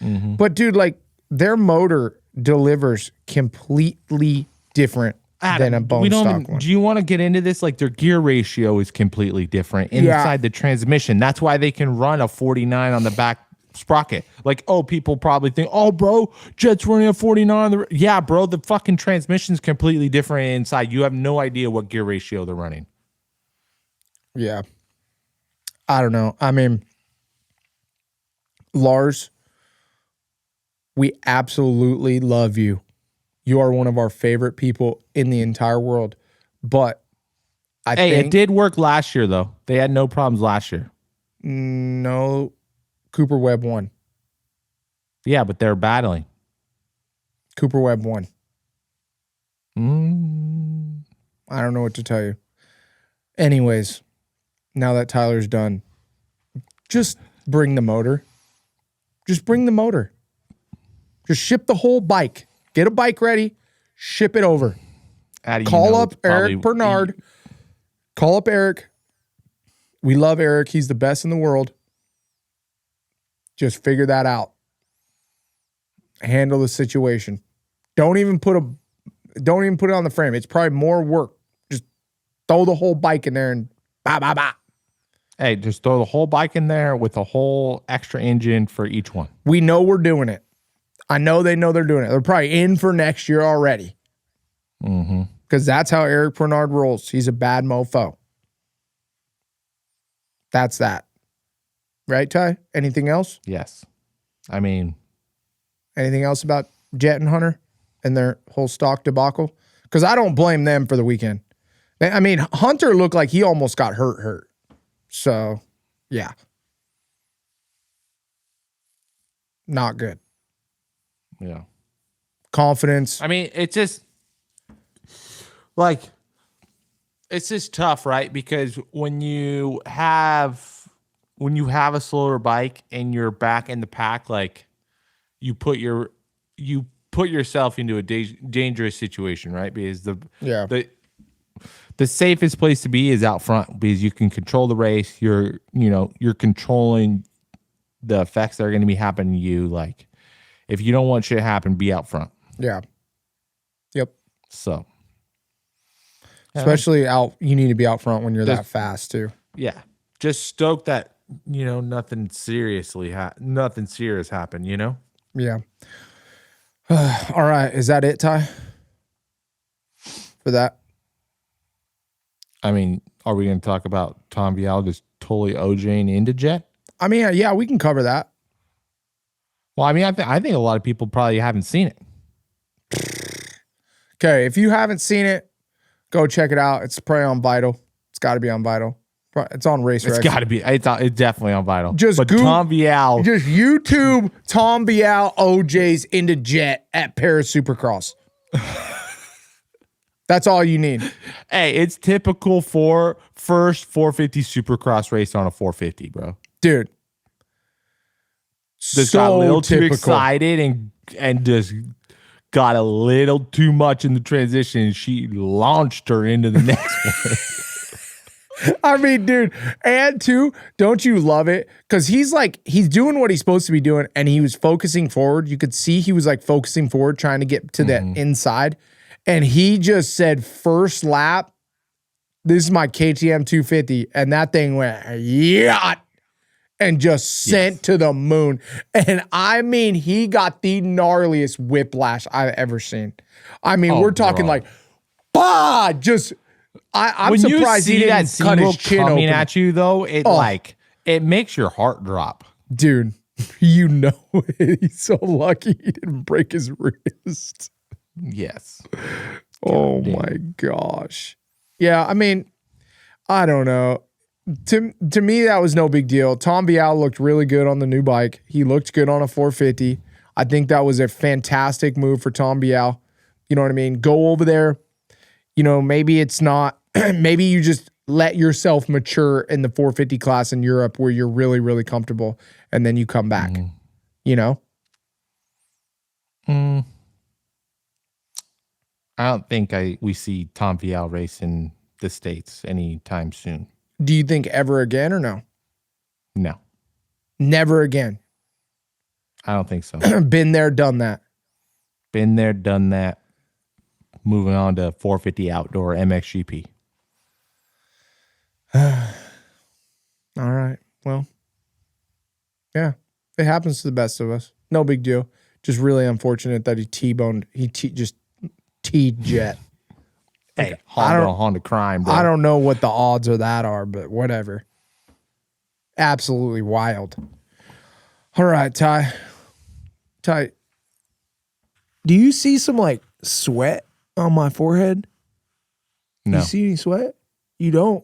Mm-hmm. But dude, like their motor delivers completely different than a bone stock one. Do you want to get into this? Like their gear ratio is completely different inside the transmission. That's why they can run a 49 on the back sprocket. Like, people probably think, bro, Jett's running a 49. Yeah, bro, the fucking transmission's completely different inside. You have no idea what gear ratio they're running. Yeah. I don't know. I mean, Lars, we absolutely love you. You are one of our favorite people in the entire world. But I think it did work last year, though. They had no problems last year. No, Cooper Webb won. Yeah, but they're battling. Cooper Webb won. I don't know what to tell you. Anyways, now that Tyler's done, just bring the motor. Just bring the motor. Just ship the whole bike. Get a bike ready. Ship it over. Call up Eric Bernard. Call up Eric. We love Eric. He's the best in the world. Just figure that out. Handle the situation. Don't even put it on the frame. It's probably more work. Just throw the whole bike in there and bah. Hey, just throw the whole bike in there with a whole extra engine for each one. We know we're doing it. I know they know they're doing it. They're probably in for next year already. Mm-hmm. Because that's how Eric Bernard rolls. He's a bad mofo. That's that. Right, Ty? Anything else? Yes. I mean, anything else about Jett and Hunter and their whole stock debacle? Because I don't blame them for the weekend. I mean, Hunter looked like he almost got hurt. So, yeah. Not good. Yeah. confidence. I mean, it's just tough, right? Because when you have a slower bike and you're back in the pack, like you put yourself into a dangerous situation, right? Because the safest place to be is out front because you can control the race. You're controlling the effects that are going to be happening to you. Like if you don't want shit to happen, be out front. Yeah. Yep. So. Especially you need to be out front when you're that fast too. Yeah. Just stoked that, nothing serious happened, Yeah. All right. Is that it, Ty? For that? I mean, are we going to talk about Tom Vial just totally OJing into Jett? I mean, yeah, we can cover that. Well, I mean, I think a lot of people probably haven't seen it. Okay. If you haven't seen it, go check it out. It's probably on Vital. It's got to be on Vital. It's on RaceRex. It's got to be. It's definitely on Vital. But Tom Vial. Just YouTube Tom Vial OJ's into Jett at Paris Supercross. That's all you need. Hey, it's typical for first 450 Supercross race on a 450, bro. Dude. Just got a little too excited and just got a little too much in the transition. She launched her into the next one. I mean, dude, and too, don't you love it? Because he's doing what he's supposed to be doing, and he was focusing forward. You could see he was like focusing forward, trying to get to the inside. And he just said, first lap, this is my KTM 250. And that thing went, yacht, and just sent to the moon. And I mean, he got the gnarliest whiplash I've ever seen. I mean, we're talking like, bah, just, I'm when surprised he didn't cut his chin coming open. at you, though, it makes your heart drop. Dude, he's so lucky he didn't break his wrist. Yes. Oh my gosh. Yeah, I mean, I don't know. To me, that was no big deal. Tom Vial looked really good on the new bike. He looked good on a 450. I think that was a fantastic move for Tom Vial. You know what I mean? Go over there. Maybe it's not. Maybe you just let yourself mature in the 450 class in Europe where you're really, really comfortable, and then you come back. I don't think we see Tom Vial race in the States anytime soon. Do you think ever again or no? No. Never again. I don't think so. Been there, done that. Been there, done that. Moving on to 450 outdoor MXGP. All right. Well, yeah, it happens to the best of us. No big deal. Just really unfortunate that he just T'd Jett. Hey, Honda crime, bro. I don't know what the odds of that are, but whatever. Absolutely wild. All right, Ty. Ty, do you see some sweat on my forehead? No. You see any sweat? You don't?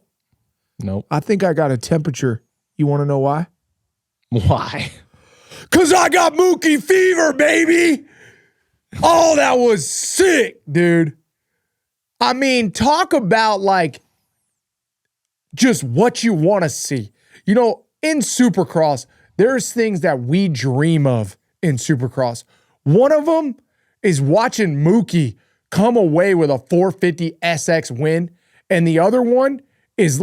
Nope. I think I got a temperature. You want to know why? Why? Because I got Mookie fever, baby. Oh, that was sick, dude. I mean, talk about just what you want to see. In Supercross, there's things that we dream of in Supercross. One of them is watching Mookie come away with a 450 SX win. And the other one is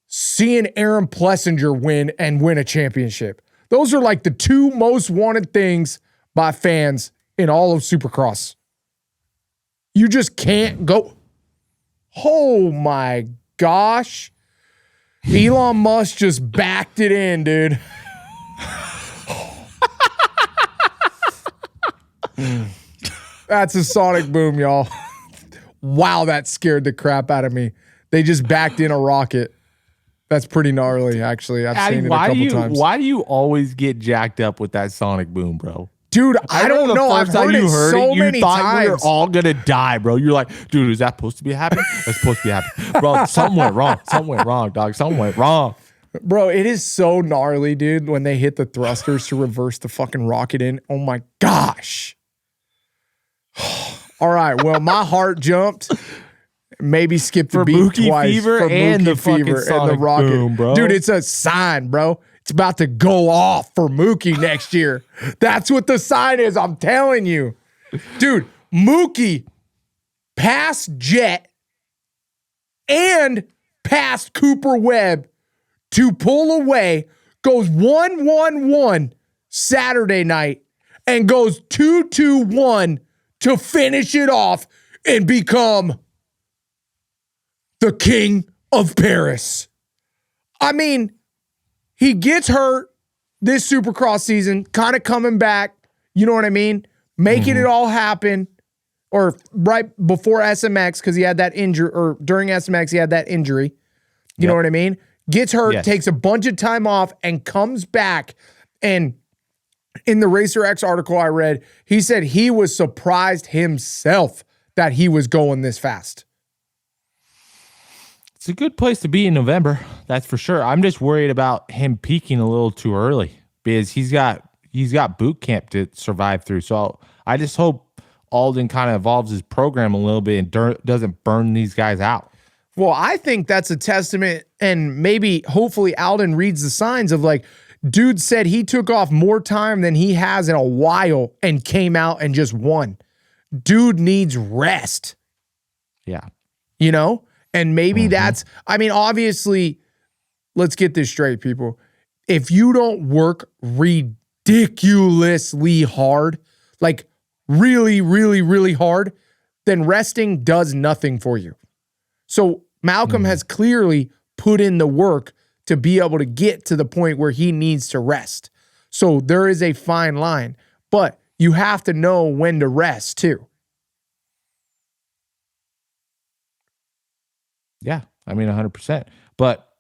seeing Aaron Plessinger win and win a championship. Those are the two most wanted things by fans in all of Supercross. You just can't go. Oh my gosh. Elon Musk just backed it in, dude. That's a sonic boom, y'all. Wow, that scared the crap out of me. They just backed in a rocket. That's pretty gnarly, actually. I've seen it a couple times. Why do you always get jacked up with that sonic boom, bro? Dude, I don't know. I've heard it so many times. We were all gonna die, bro. You're like, dude, is that supposed to be happening? That's supposed to be happening. Bro, something went wrong. Something went wrong, dog. Something went wrong. Bro, it is so gnarly, dude, when they hit the thrusters to reverse the fucking rocket in. Oh my gosh. All right. Well, my heart jumped. Maybe skip the For beat Mookie twice fever for and Mookie the fucking fever and the Sonic rocket, boom, bro. Dude, it's a sign, bro. It's about to go off for Mookie next year. That's what the sign is. I'm telling you, dude. Mookie passed Jett and passed Cooper Webb to pull away. Goes 1-1-1 Saturday night and goes 2-2-1 to finish it off and become the king of Paris. I mean, he gets hurt this Supercross season, kind of coming back, you know what I mean? Making it all happen, or right before SMX, because he had that injury, or during SMX, he had that injury. You know what I mean? Gets hurt, takes a bunch of time off, and comes back. And in the RacerX article I read, he said he was surprised himself that he was going this fast. It's a good place to be in November, that's for sure. I'm just worried about him peaking a little too early because he's got boot camp to survive through. So I just hope Alden kind of evolves his program a little bit and doesn't burn these guys out. Well, I think that's a testament, and maybe hopefully Alden reads the signs of, like, dude said he took off more time than he has in a while and came out and just won. Dude needs rest. Yeah. You know? And maybe that's, I mean, obviously, let's get this straight, people. If you don't work ridiculously hard, like really, really, really hard, then resting does nothing for you. So Malcolm has clearly put in the work to be able to get to the point where he needs to rest. So there is a fine line, but you have to know when to rest too. Yeah, I mean 100%. But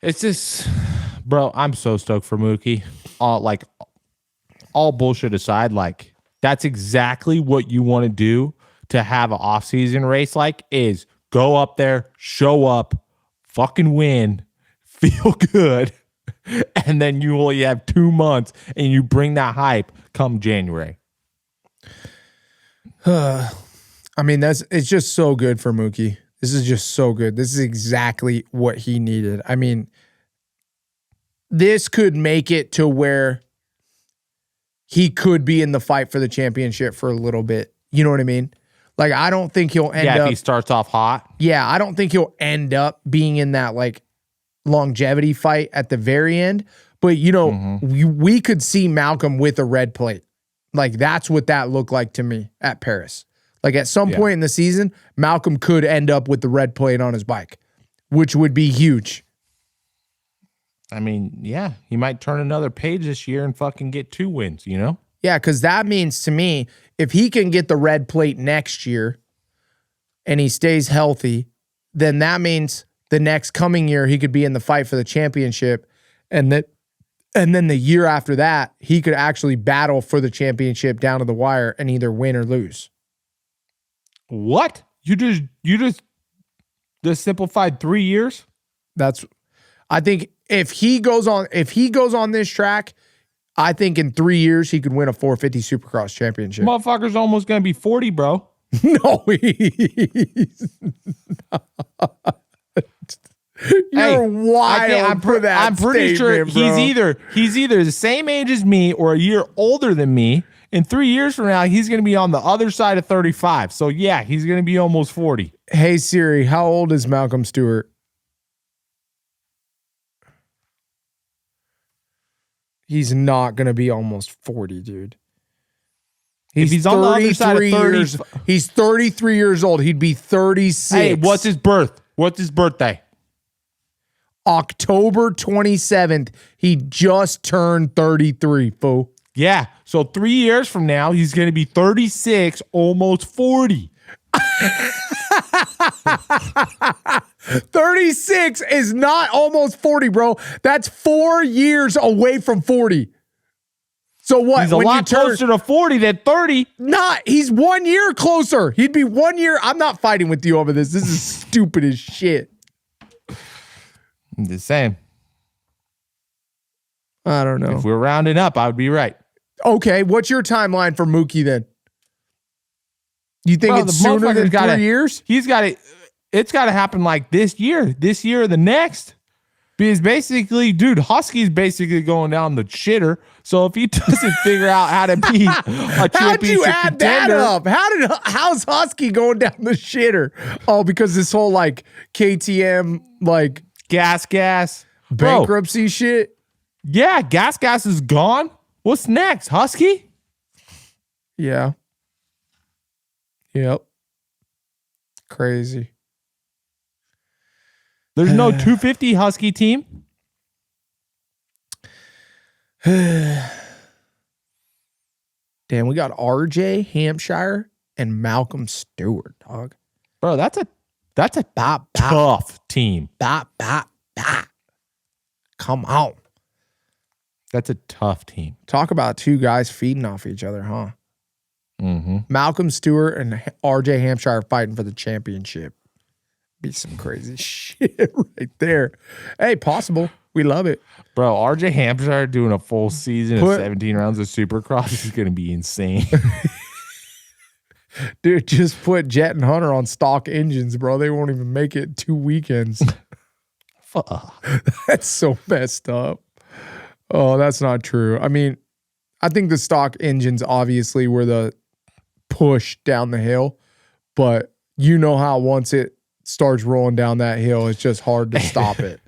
it's just, bro, I'm so stoked for Mookie. All bullshit aside, like, that's exactly what you want to do to have an off-season race, like, is go up there, show up, fucking win, feel good, and then you only have 2 months and you bring that hype come January. I mean, it's just so good for Mookie. This is just so good. This is exactly what he needed. I mean, this could make it to where he could be in the fight for the championship for a little bit. You know what I mean? Like, I don't think he'll end up. Yeah, if he starts off hot. Yeah, I don't think he'll end up being in that, like, longevity fight at the very end. But, you know, we could see Malcolm with a red plate. Like, that's what that looked like to me at Paris. Like, at some point in the season, Malcolm could end up with the red plate on his bike, which would be huge. I mean, yeah, he might turn another page this year and fucking get 2 wins, you know? Yeah, because that means to me, if he can get the red plate next year and he stays healthy, then that means the next coming year he could be in the fight for the championship. And then the year after that, he could actually battle for the championship down to the wire and either win or lose. What? You just simplified 3 years? I think if he goes on this track, I think in 3 years he could win a 450 Supercross championship. Motherfucker's almost gonna be 40, bro. No, he's not. You're wild for that. I'm pretty sure he's either the same age as me or a year older than me. In 3 years from now, he's going to be on the other side of 35. So, yeah, he's going to be almost 40. Hey, Siri, how old is Malcolm Stewart? He's not going to be almost 40, dude. He's on the other side of 30. He's 33 years old. He'd be 36. Hey, what's his birthday? October 27th. He just turned 33, fool. Yeah. So 3 years from now, he's going to be 36, almost 40. 36 is not almost 40, bro. That's 4 years away from 40. So what? He's a lot closer to 40 than 30. He's 1 year closer. He'd be 1 year. I'm not fighting with you over this. This is stupid as shit. I'm just saying. I don't know. If we're rounding up, I would be right. Okay, what's your timeline for Mookie then? You think Bro, it's the sooner than motherfucker's 3 years? He's got it. It's got to happen like this year or the next. Because basically, dude, Husky's basically going down the shitter. So if he doesn't figure out how to be a championship How'd you add contender, that up? How's Husky going down the shitter? Oh, because this whole like KTM like gas, bankruptcy shit. Yeah, gas is gone. What's next, Husky? Yeah. Yep. Crazy. There's no 250 Husky team. Damn, we got RJ Hampshire and Malcolm Stewart, dog. Bro, that's a tough team. Come on. That's a tough team. Talk about two guys feeding off each other, huh? Mm-hmm. Malcolm Stewart and RJ Hampshire fighting for the championship. Be some crazy shit right there. Hey, possible. We love it. Bro, RJ Hampshire doing a full season of 17 rounds of Supercross is going to be insane. Dude, just put Jett and Hunter on stock engines, bro. They won't even make it 2 weekends. Fuck. That's so messed up. Oh, that's not true. I mean, I think the stock engines obviously were the push down the hill, but you know how once it starts rolling down that hill, it's just hard to stop it.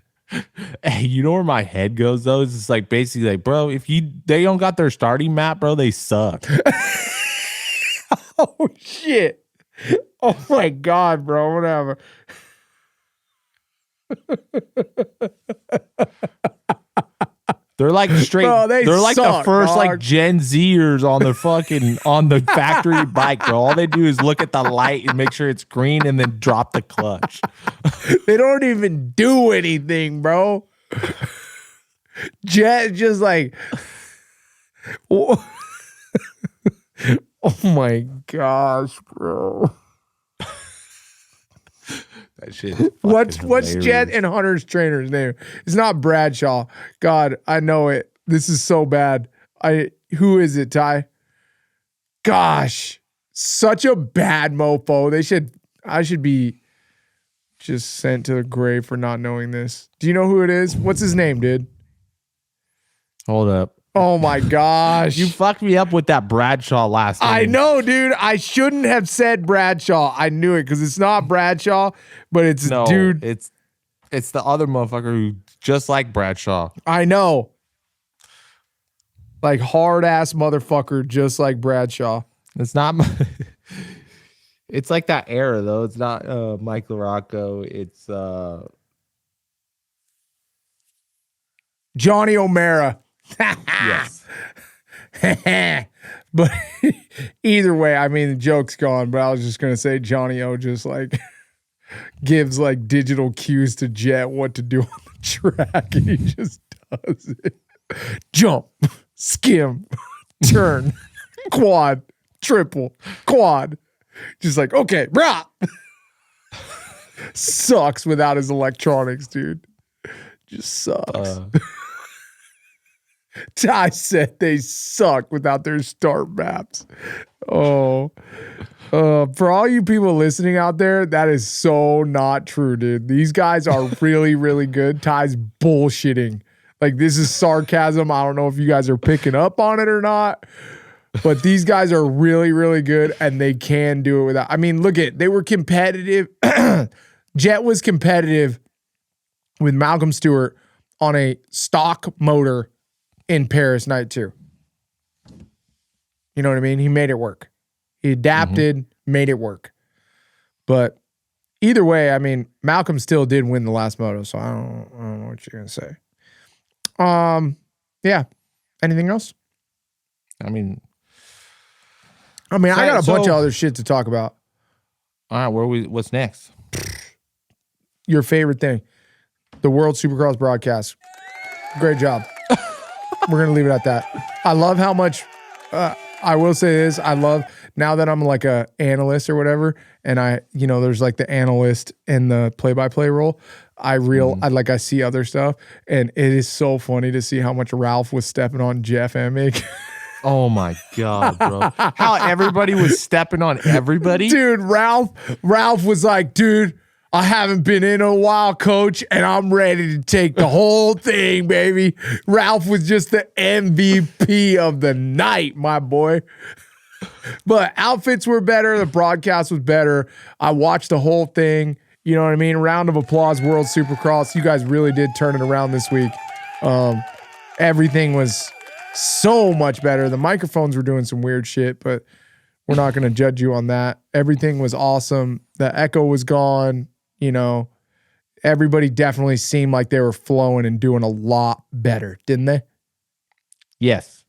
Hey, you know where my head goes though? It's like basically like, bro, if they don't got their starting map, bro, they suck. Oh shit. Oh my God, bro. Whatever. They're like straight. Bro, they're like the first dog. Like Gen Zers on the factory bike, bro. All they do is look at the light and make sure it's green and then drop the clutch. They don't even do anything, bro. Jett just like, oh my gosh, bro. That shit. What's Jett and Hunter's trainer's name? It's not Bradshaw. God, I know it. This is so bad. Who is it, Ty? Gosh, such a bad mofo. I should be just sent to the grave for not knowing this. Do you know who it is? What's his name, dude? Hold up. Oh my gosh. You fucked me up with that Bradshaw last name. I know, dude. I shouldn't have said Bradshaw. I knew it because it's not Bradshaw, but it's dude. It's the other motherfucker who just like Bradshaw. I know. Like hard ass motherfucker, just like Bradshaw. It's not. It's like that era though. It's not Mike LaRocco. It's Johnny O'Mara. Yes. But either way, I mean, the joke's gone, but I was just going to say Johnny O just like gives like digital cues to Jett what to do on the track. And he just does it. Jump, skim, turn, quad, triple, quad. Just like, okay, brah. Sucks without his electronics, dude. Just sucks. Ty said they suck without their start maps. Oh, for all you people listening out there, that is so not true, dude. These guys are really, really good. Ty's bullshitting. Like, this is sarcasm. I don't know if you guys are picking up on it or not, but these guys are really, really good, and they can do it without. I mean, look at, they were competitive. Jett was competitive with Malcolm Stewart on a stock motor in Paris night 2. You know what I mean? He made it work. He adapted, made it work. But either way, I mean, Malcolm still did win the last moto, so I don't know what you're gonna say. Yeah. Anything else? I mean, I got a bunch of other shit to talk about. All right, what's next? Your favorite thing. The World Supercross broadcast. Great job. We're going to leave it at that. I love how much, I will say this, I love, now that I'm like a analyst or whatever, and there's like the analyst and the play-by-play role, I see other stuff, and it is so funny to see how much Ralph was stepping on Jeff Emig. Oh my God, bro. How everybody was stepping on everybody. Dude, Ralph was like, dude, I haven't been in a while, coach, and I'm ready to take the whole thing, baby. Ralph was just the MVP of the night, my boy. But outfits were better. The broadcast was better. I watched the whole thing. You know what I mean? Round of applause, World Supercross. You guys really did turn it around this week. Everything was so much better. The microphones were doing some weird shit, but we're not going to judge you on that. Everything was awesome. The echo was gone. You know, everybody definitely seemed like they were flowing and doing a lot better, didn't they? Yes.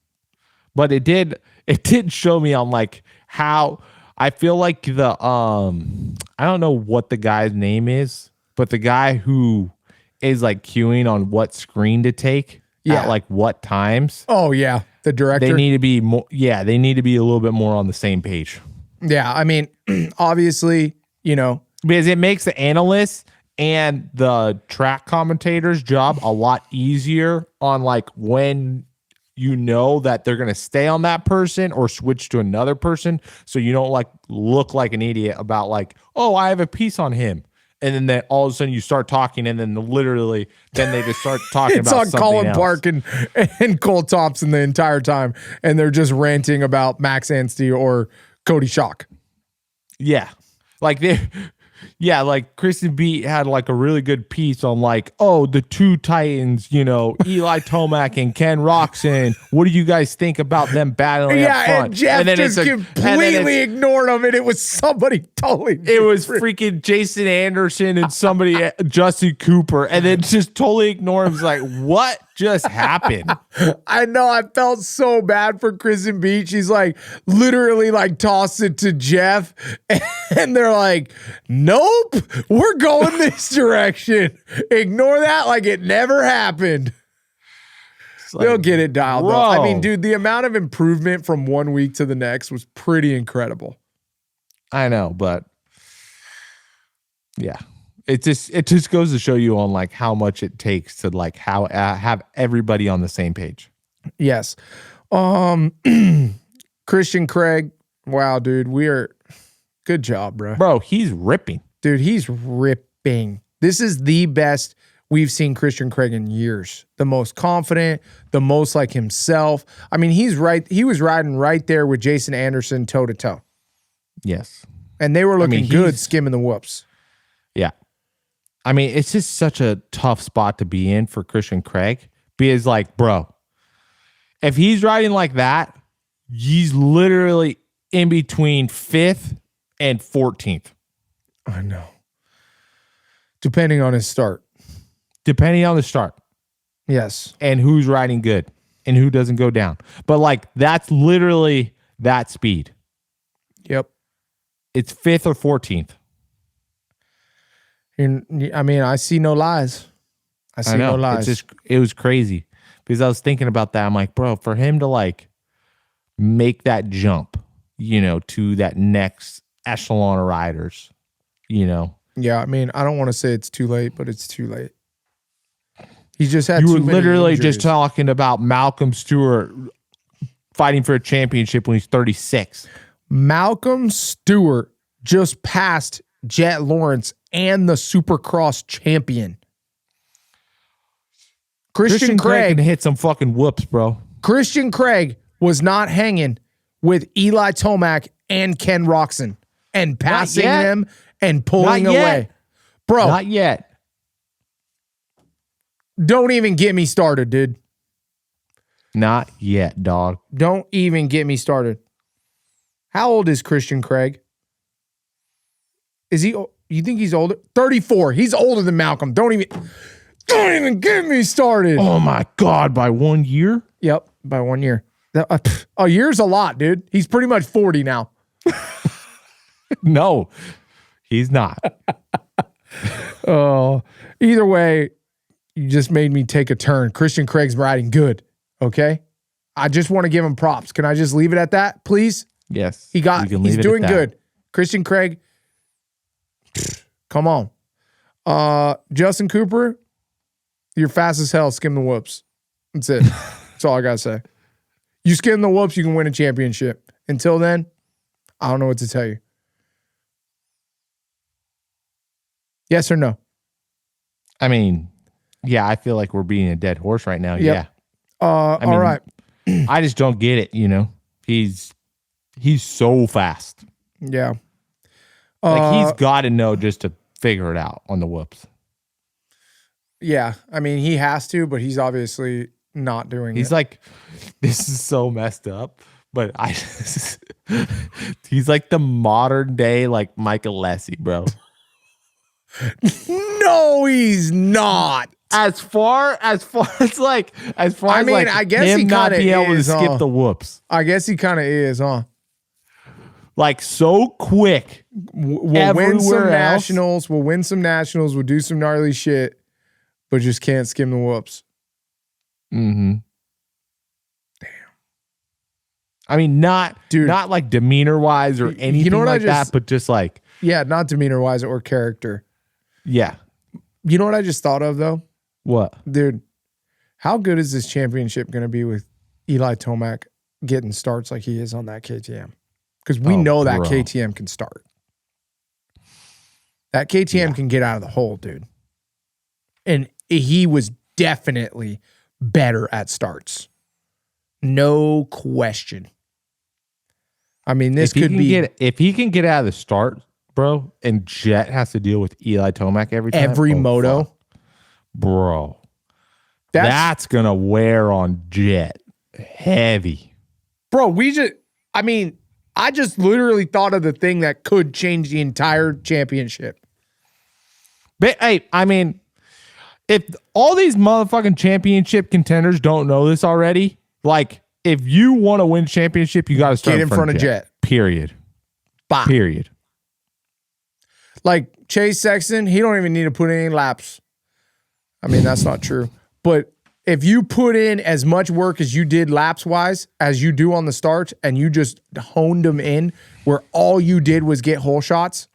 But it did show me on like how I feel like the I don't know what the guy's name is, but the guy who is like queuing on what screen to take at like what times. Oh yeah, the director. They need to be more. Yeah, they need to be a little bit more on the same page. Yeah, I mean, obviously, you know, because it makes the analysts and the track commentators' job a lot easier on like when you know that they're going to stay on that person or switch to another person. So you don't like look like an idiot about like, oh, I have a piece on him. And then all of a sudden you start talking and then literally then they just start talking it's about on something Colin else. Park and Cole Thompson the entire time. And they're just ranting about Max Anstey or Cody Schock. Yeah. Like like Kristen B had like a really good piece on like, oh, the two Titans, you know, Eli Tomac and Ken Roxon. What do you guys think about them battling up front? And Jeff just completely ignored them, and it was somebody totally different. It was freaking Jason Anderson and somebody, Justin Cooper, and then just totally ignore him. It's like, what just happened? I know. I felt so bad for Kristen Beach. She's like literally like tossed it to Jeff, and they're like, nope, we're going this direction. Ignore that like it never happened. Like, they'll get it dialed up. I mean, dude, the amount of improvement from 1 week to the next was pretty incredible. I know, but yeah. It just goes to show you on like how much it takes to like how have everybody on the same page. Yes. Christian Craig. Wow, dude, good job, bro. Bro, he's ripping. Dude, he's ripping. This is the best we've seen Christian Craig in years. The most confident, the most like himself. I mean, he was riding right there with Jason Anderson toe to toe. Yes. And they were looking good skimming the whoops. Yeah. I mean, it's just such a tough spot to be in for Christian Craig because, like, bro, if he's riding like that, he's literally in between 5th and 14th. I know. Depending on his start. Depending on the start. Yes. And who's riding good and who doesn't go down. But, like, that's literally that speed. Yep. It's 5th or 14th. I mean, I see no lies. I see no lies. It was crazy because I was thinking about that. I'm like, bro, for him to like make that jump, you know, to that next echelon of riders, you know. Yeah, I mean, I don't want to say it's too late, but it's too late. He just had. You were literally just talking about Malcolm Stewart fighting for a championship when he's 36. Malcolm Stewart just passed Jett Lawrence and the Supercross champion. Christian Craig can hit some fucking whoops, bro. Christian Craig was not hanging with Eli Tomac and Ken Roxon and passing them and pulling away. Bro. Not yet. Don't even get me started, dude. Not yet, dog. Don't even get me started. How old is Christian Craig? Is he? You think he's older? 34. He's older than Malcolm. Don't even get me started. Oh my God! By 1 year? Yep, by 1 year. A year's a lot, dude. He's pretty much 40 now. No, he's not. Oh, either way, you just made me take a turn. Christian Craig's riding good. Okay, I just want to give him props. Can I just leave it at that, please? Yes, he's doing good. Christian Craig. Come on. Justin Cooper, you're fast as hell. Skim the whoops. That's it. That's all I got to say. You skim the whoops, you can win a championship. Until then, I don't know what to tell you. Yes or no? I mean, yeah, I feel like we're beating a dead horse right now. Yep. Yeah. All right. I just don't get it, you know. He's so fast. Yeah. Like he's got to know just to figure it out on the whoops. Yeah. I mean, he has to, but he's obviously not doing it. He's like, this is so messed up, but he's like the modern day, like Michael Lessie, bro. No, he's not. As far as I guess he him not kinda being able to is, skip the whoops. I guess he kind of is, huh? Like so quick. We'll win some Everywhere else. nationals. We'll win some nationals. We'll do some gnarly shit, but just can't skim the whoops. Mm-hmm. Damn. I mean, not like demeanor wise or anything like that, but just like not demeanor wise or character. Yeah. You know what I just thought of though? What? Dude, how good is this championship going to be with Eli Tomac getting starts like he is on that KTM? Because we know that KTM can start. That KTM can get out of the hole, dude. And he was definitely better at starts. No question. I mean, this could be... if he can get out of the start, bro, and Jett has to deal with Eli Tomac every time. Every moto. Fuck. Bro. That's going to wear on Jett. Heavy. Bro, I just literally thought of the thing that could change the entire championship. But hey, I mean, if all these motherfucking championship contenders don't know this already, like if you want to win championship, you got to start in front of Jett. Period. Bah. Period. Like Chase Sexton, he don't even need to put in any laps. I mean, that's not true. But if you put in as much work as you did laps-wise as you do on the starts and you just honed them in where all you did was get hole shots,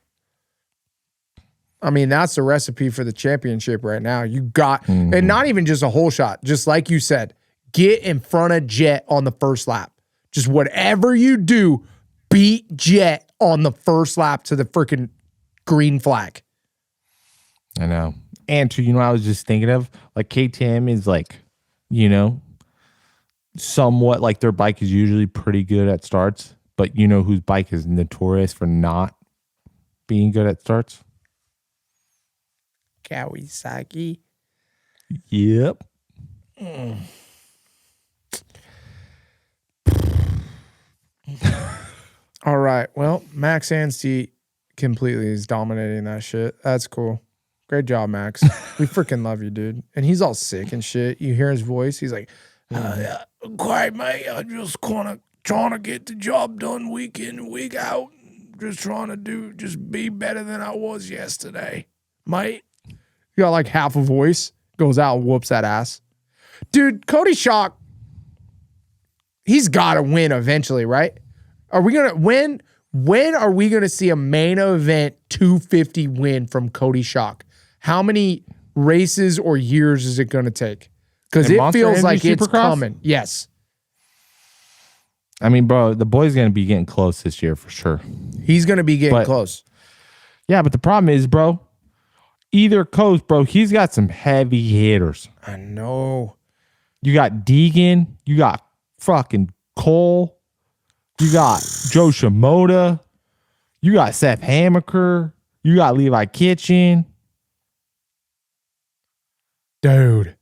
I mean, that's the recipe for the championship right now. You got, and not even just a hole shot, just like you said, get in front of Jett on the first lap. Just whatever you do, beat Jett on the first lap to the freaking green flag. I know. And you know, I was just thinking of like KTM is like, you know, somewhat like their bike is usually pretty good at starts, but you know whose bike is notorious for not being good at starts? Kawasaki. Yep. All right. Well, Max Anstey completely is dominating that shit. That's cool. Great job, Max. We freaking love you, dude. And he's all sick and shit. You hear his voice. He's like, yeah, quiet, mate. I just trying to get the job done week in and week out. Just trying to just be better than I was yesterday, mate. You got like half a voice. Goes out and whoops that ass. Dude, Cody Shock, he's got to win eventually, right? Are we going to win? When are we going to see a main event 250 win from Cody Shock? How many races or years is it going to take? Because it feels like it's coming. Yes. I mean, bro, the boy's going to be getting close this year for sure. He's going to be getting close. Yeah, but the problem is, bro, either coast, bro, he's got some heavy hitters. I know. You got Deegan. You got fucking Cole. You got Joe Shimoda. You got Seth Hammaker. You got Levi Kitchen. Dude.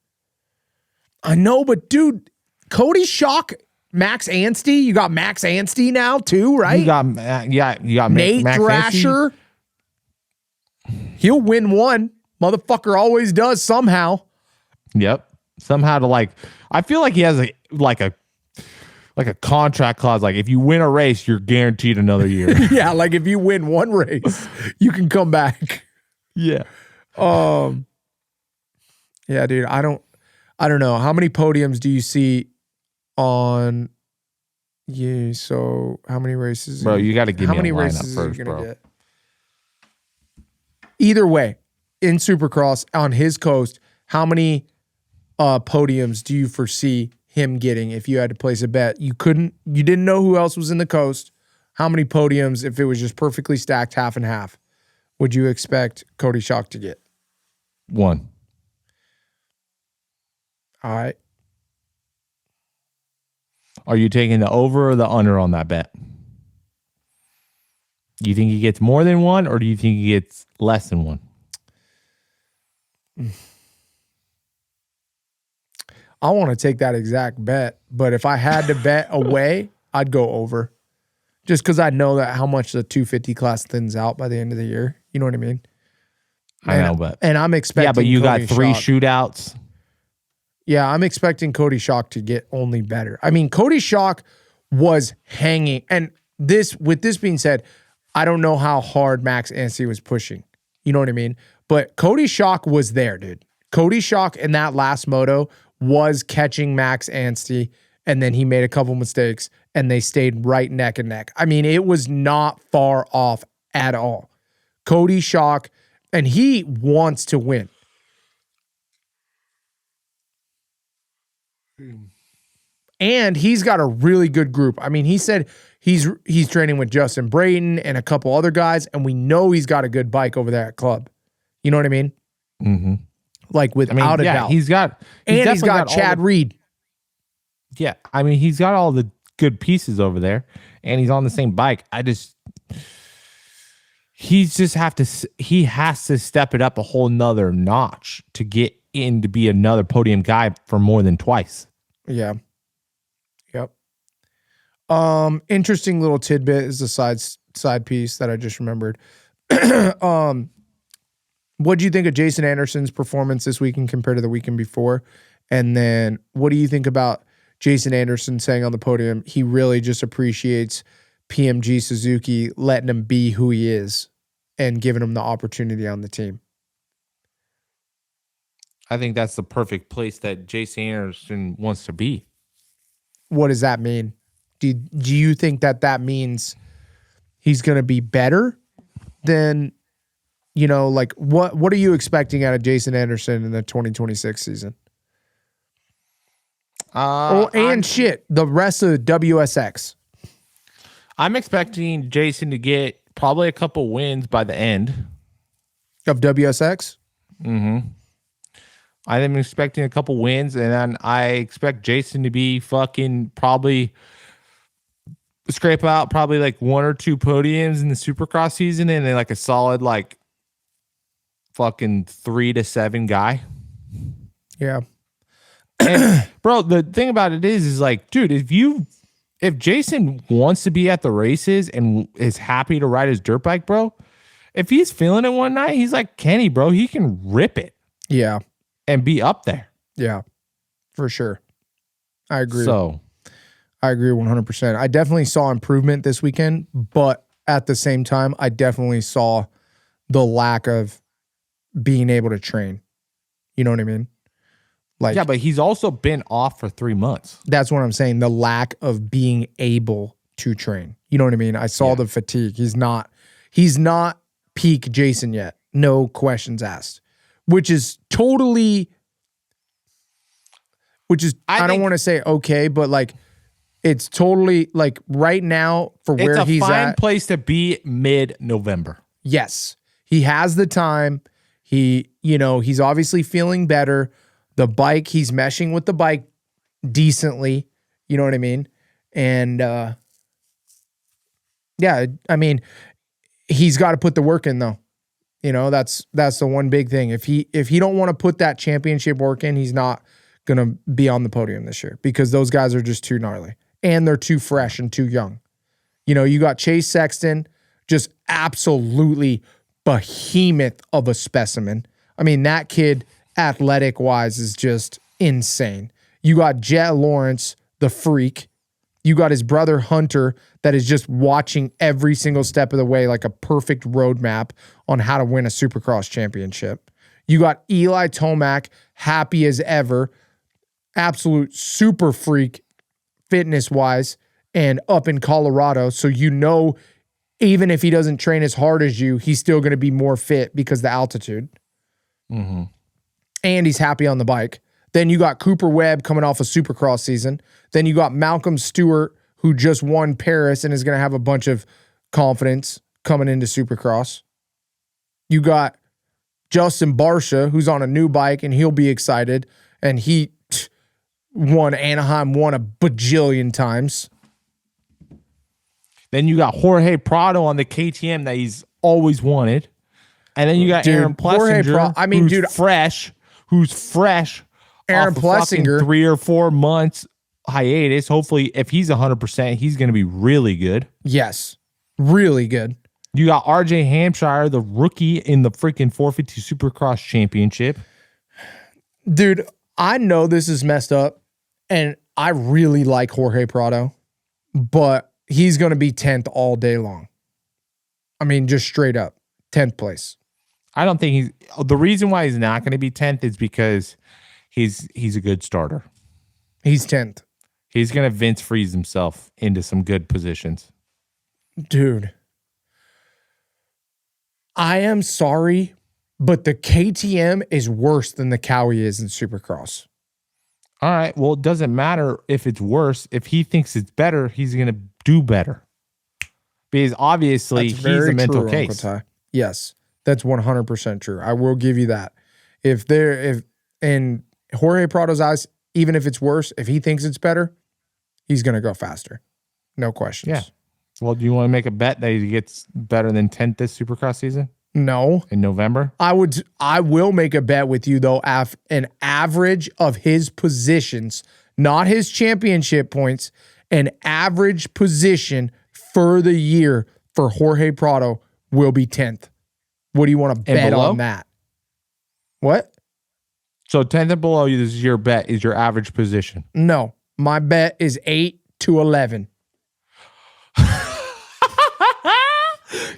I know, but dude, Cody Shock, Max Anstey. You got Max Anstey now too, right? You got Nate Max Thrasher. Anstey. He'll win one. Motherfucker always does somehow. Yep. Somehow to like, I feel like he has a contract clause. Like if you win a race, you're guaranteed another year. Yeah. Like if you win one race, you can come back. Yeah. Yeah, dude. I don't know. How many podiums do you see on? Yeah. So how many races? Bro, you got to give me a lineup races first, are you gonna bro. get? Either way, in Supercross on his coast, how many podiums do you foresee him getting if you had to place a bet? You didn't know who else was in the coast, how many podiums, if it was just perfectly stacked half and half, would you expect Cody Schock to get? 1. All right. Are you taking the over or the under on that bet? Do you think he gets more than 1, or do you think he gets less than 1? I want to take that exact bet, but if I had to bet away, I'd go over. Just because I know that how much the 250 class thins out by the end of the year. You know what I mean? I know, but... And I'm expecting... Yeah, but you Cody got 3 Schock. shootouts. Yeah, I'm expecting Cody Schock to get only better. I mean, Cody Schock was hanging. And with this being said, I don't know how hard Max Anstey was pushing. You know what I mean? But Cody Schock was there, dude. Cody Schock in that last moto was catching Max Anstey, and then he made a couple mistakes, and they stayed right neck and neck. I mean, it was not far off at all. Cody Schock, and he wants to win. And he's got a really good group. I mean, he said he's training with Justin Brayton and a couple other guys, and we know he's got a good bike over there at Club. You know what I mean? Mm-hmm. Like without a doubt. He's got Chad Reed. Yeah, I mean, he's got all the good pieces over there, and he's on the same bike. He has to step it up a whole nother notch to get in to be another podium guy for more than twice. Yeah. Yep. Interesting little tidbit is the side piece that I just remembered. What do you think of Jason Anderson's performance this weekend compared to the weekend before? And then what do you think about Jason Anderson saying on the podium he really just appreciates PMG Suzuki letting him be who he is and giving him the opportunity on the team? I think that's the perfect place that Jason Anderson wants to be. What does that mean? Do you think that means he's going to be better than, you know, like what are you expecting out of Jason Anderson in the 2026 season? The rest of the WSX. I'm expecting Jason to get probably a couple wins by the end Of WSX? Mm-hmm. I am expecting a couple wins, and then I expect Jason to be fucking probably scrape out probably like 1 or 2 podiums in the Supercross season, and then like a solid like fucking 3 to 7 guy. Yeah. And bro, the thing about it is like, dude, if Jason wants to be at the races and is happy to ride his dirt bike, bro, if he's feeling it one night, he's like Kenny, bro, he can rip it. Yeah. And be up there. Yeah, for sure. I agree. So I agree 100%. I definitely saw improvement this weekend, but at the same time, I definitely saw the lack of being able to train. You know what I mean? Like, yeah, but he's also been off for 3 months. That's what I'm saying. The lack of being able to train. You know what I mean? I saw the fatigue. He's not peak Jason yet. No questions asked. Which is totally, I don't want to say okay, but like, it's totally like right now for where he's at. It's a fine place to be mid-November. Yes. He has the time. He's obviously feeling better. The bike, he's meshing with the bike decently. You know what I mean? And yeah, I mean, he's got to put the work in though. You know, that's the one big thing. If he don't want to put that championship work in, he's not going to be on the podium this year because those guys are just too gnarly and they're too fresh and too young. You know, you got Chase Sexton, just absolutely behemoth of a specimen. I mean, that kid athletic wise is just insane. You got Jett Lawrence, the freak. You got his brother Hunter that is just watching every single step of the way like a perfect roadmap on how to win a Supercross championship. You got Eli Tomac, happy as ever, absolute super freak fitness-wise and up in Colorado. So you know, even if he doesn't train as hard as you, he's still going to be more fit because of the altitude. Mm-hmm. And he's happy on the bike. Then you got Cooper Webb coming off a Supercross season. Then you got Malcolm Stewart, who just won Paris and is going to have a bunch of confidence coming into Supercross. You got Justin Barcia, who's on a new bike, and he'll be excited. And he won Anaheim a bajillion times. Then you got Jorge Prado on the KTM that he's always wanted. And then you got Aaron Plessinger, who's fresh. Aaron Plessinger, 3 or 4 months hiatus. Hopefully, if he's 100%, he's going to be really good. Yes, really good. You got RJ Hampshire, the rookie in the freaking 450 Supercross Championship. Dude, I know this is messed up, and I really like Jorge Prado, but he's going to be 10th all day long. I mean, just straight up, 10th place. I don't think the reason why he's not going to be 10th is because he's a good starter. He's 10th. He's going to Vince Freeze himself into some good positions. Dude, I am sorry, but the KTM is worse than the Cowie is in Supercross. All right. Well, it doesn't matter if it's worse. If he thinks it's better, he's going to do better. Because obviously he's a mental case. Yes, that's 100% true. I will give you that. If in Jorge Prado's eyes, even if it's worse, if he thinks it's better, he's going to go faster. No questions. Yeah. Well, do you want to make a bet that he gets better than 10th this Supercross season? No. In November? I will make a bet with you, though, an average of his positions, not his championship points, an average position for the year for Jorge Prado will be 10th. What do you want to bet on that? What? So 10th and below, this is your bet, is your average position. No. My bet is 8 to 11.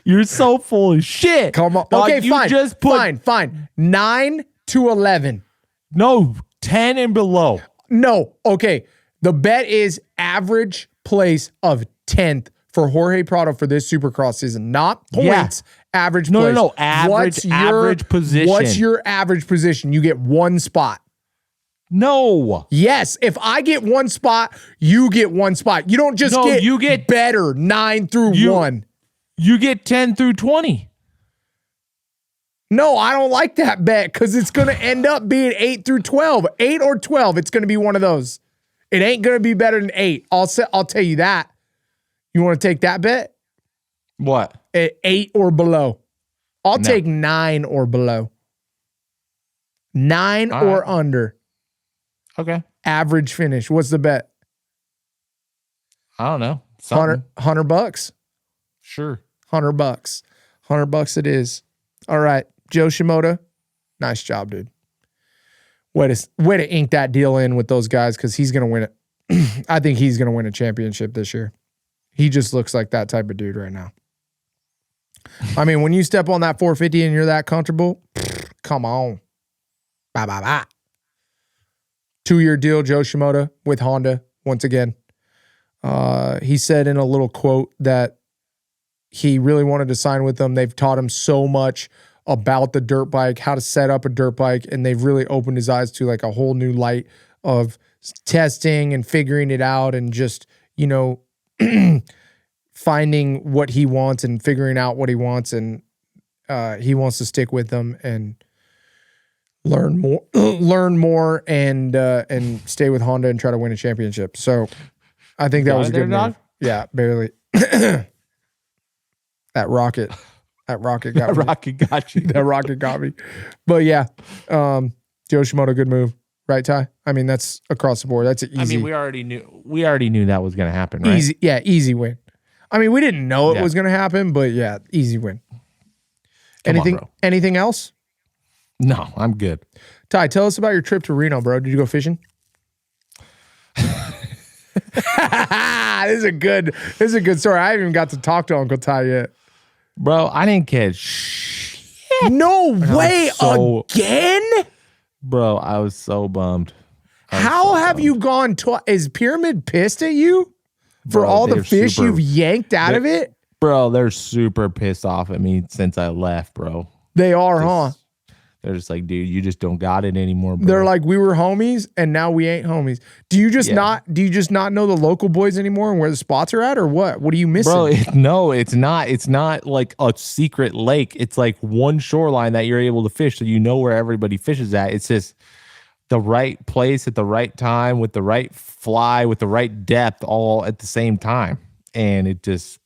You're so full of shit. Come on. Dog, okay, fine. Fine. 9 to 11. No, 10 and below. No. Okay. The bet is average place of 10th for Jorge Prado for this Supercross season. Not points, average place. No. Average position. What's your average position? You get one spot. No. Yes. If I get one spot, you get one spot. You don't just you get better 9 through 1. You get 10 through 20. No, I don't like that bet because it's going to end up being 8 through 12. 8 or 12. It's going to be one of those. It ain't going to be better than 8. I'll tell you that. You want to take that bet? What? At 8 or below. I'll take 9 or below. 9 or under. Okay. Average finish. What's the bet? I don't know. $100. Sure. $100. $100 it is. All right. Joe Shimoda. Nice job, dude. Way to ink that deal in with those guys because he's going to win it. I think he's going to win a championship this year. He just looks like that type of dude right now. I mean, when you step on that 450 and you're that comfortable, come on. Bye. 2-year deal, Joe Shimoda with Honda once again. He said in a little quote that he really wanted to sign with them. They've taught him so much about the dirt bike, how to set up a dirt bike, and they've really opened his eyes to like a whole new light of testing and figuring it out and just, finding what he wants and figuring out what he wants, and he wants to stick with them and learn more and stay with Honda and try to win a championship. So I think that was a good move. Yeah, barely. That rocket got me. Rocket got you. That rocket got me. But yeah, Joe Shimoda, good move. Right, Ty? I mean, that's across the board. That's an easy. I mean, we already knew that was going to happen, right? Easy win. I mean, we didn't know it was going to happen, but yeah, easy win. Anything else? No, I'm good. Ty, tell us about your trip to Reno, bro. Did you go fishing? This is a good story. I haven't even got to talk to Uncle Ty yet. Bro, I didn't catch shit. No way again? Bro, I was so bummed. How have you gone? Is Pyramid pissed at you for all the fish you've yanked out of it? Bro, they're super pissed off at me since I left, bro. They are, huh? They're just like, dude, you just don't got it anymore, bro. They're like, we were homies and now we ain't homies. Do you just not know the local boys anymore and where the spots are at, or what? What are you missing? Bro, no, it's not. It's not like a secret lake. It's like one shoreline that you're able to fish, so you know where everybody fishes at. It's just the right place at the right time with the right fly with the right depth all at the same time. And it just...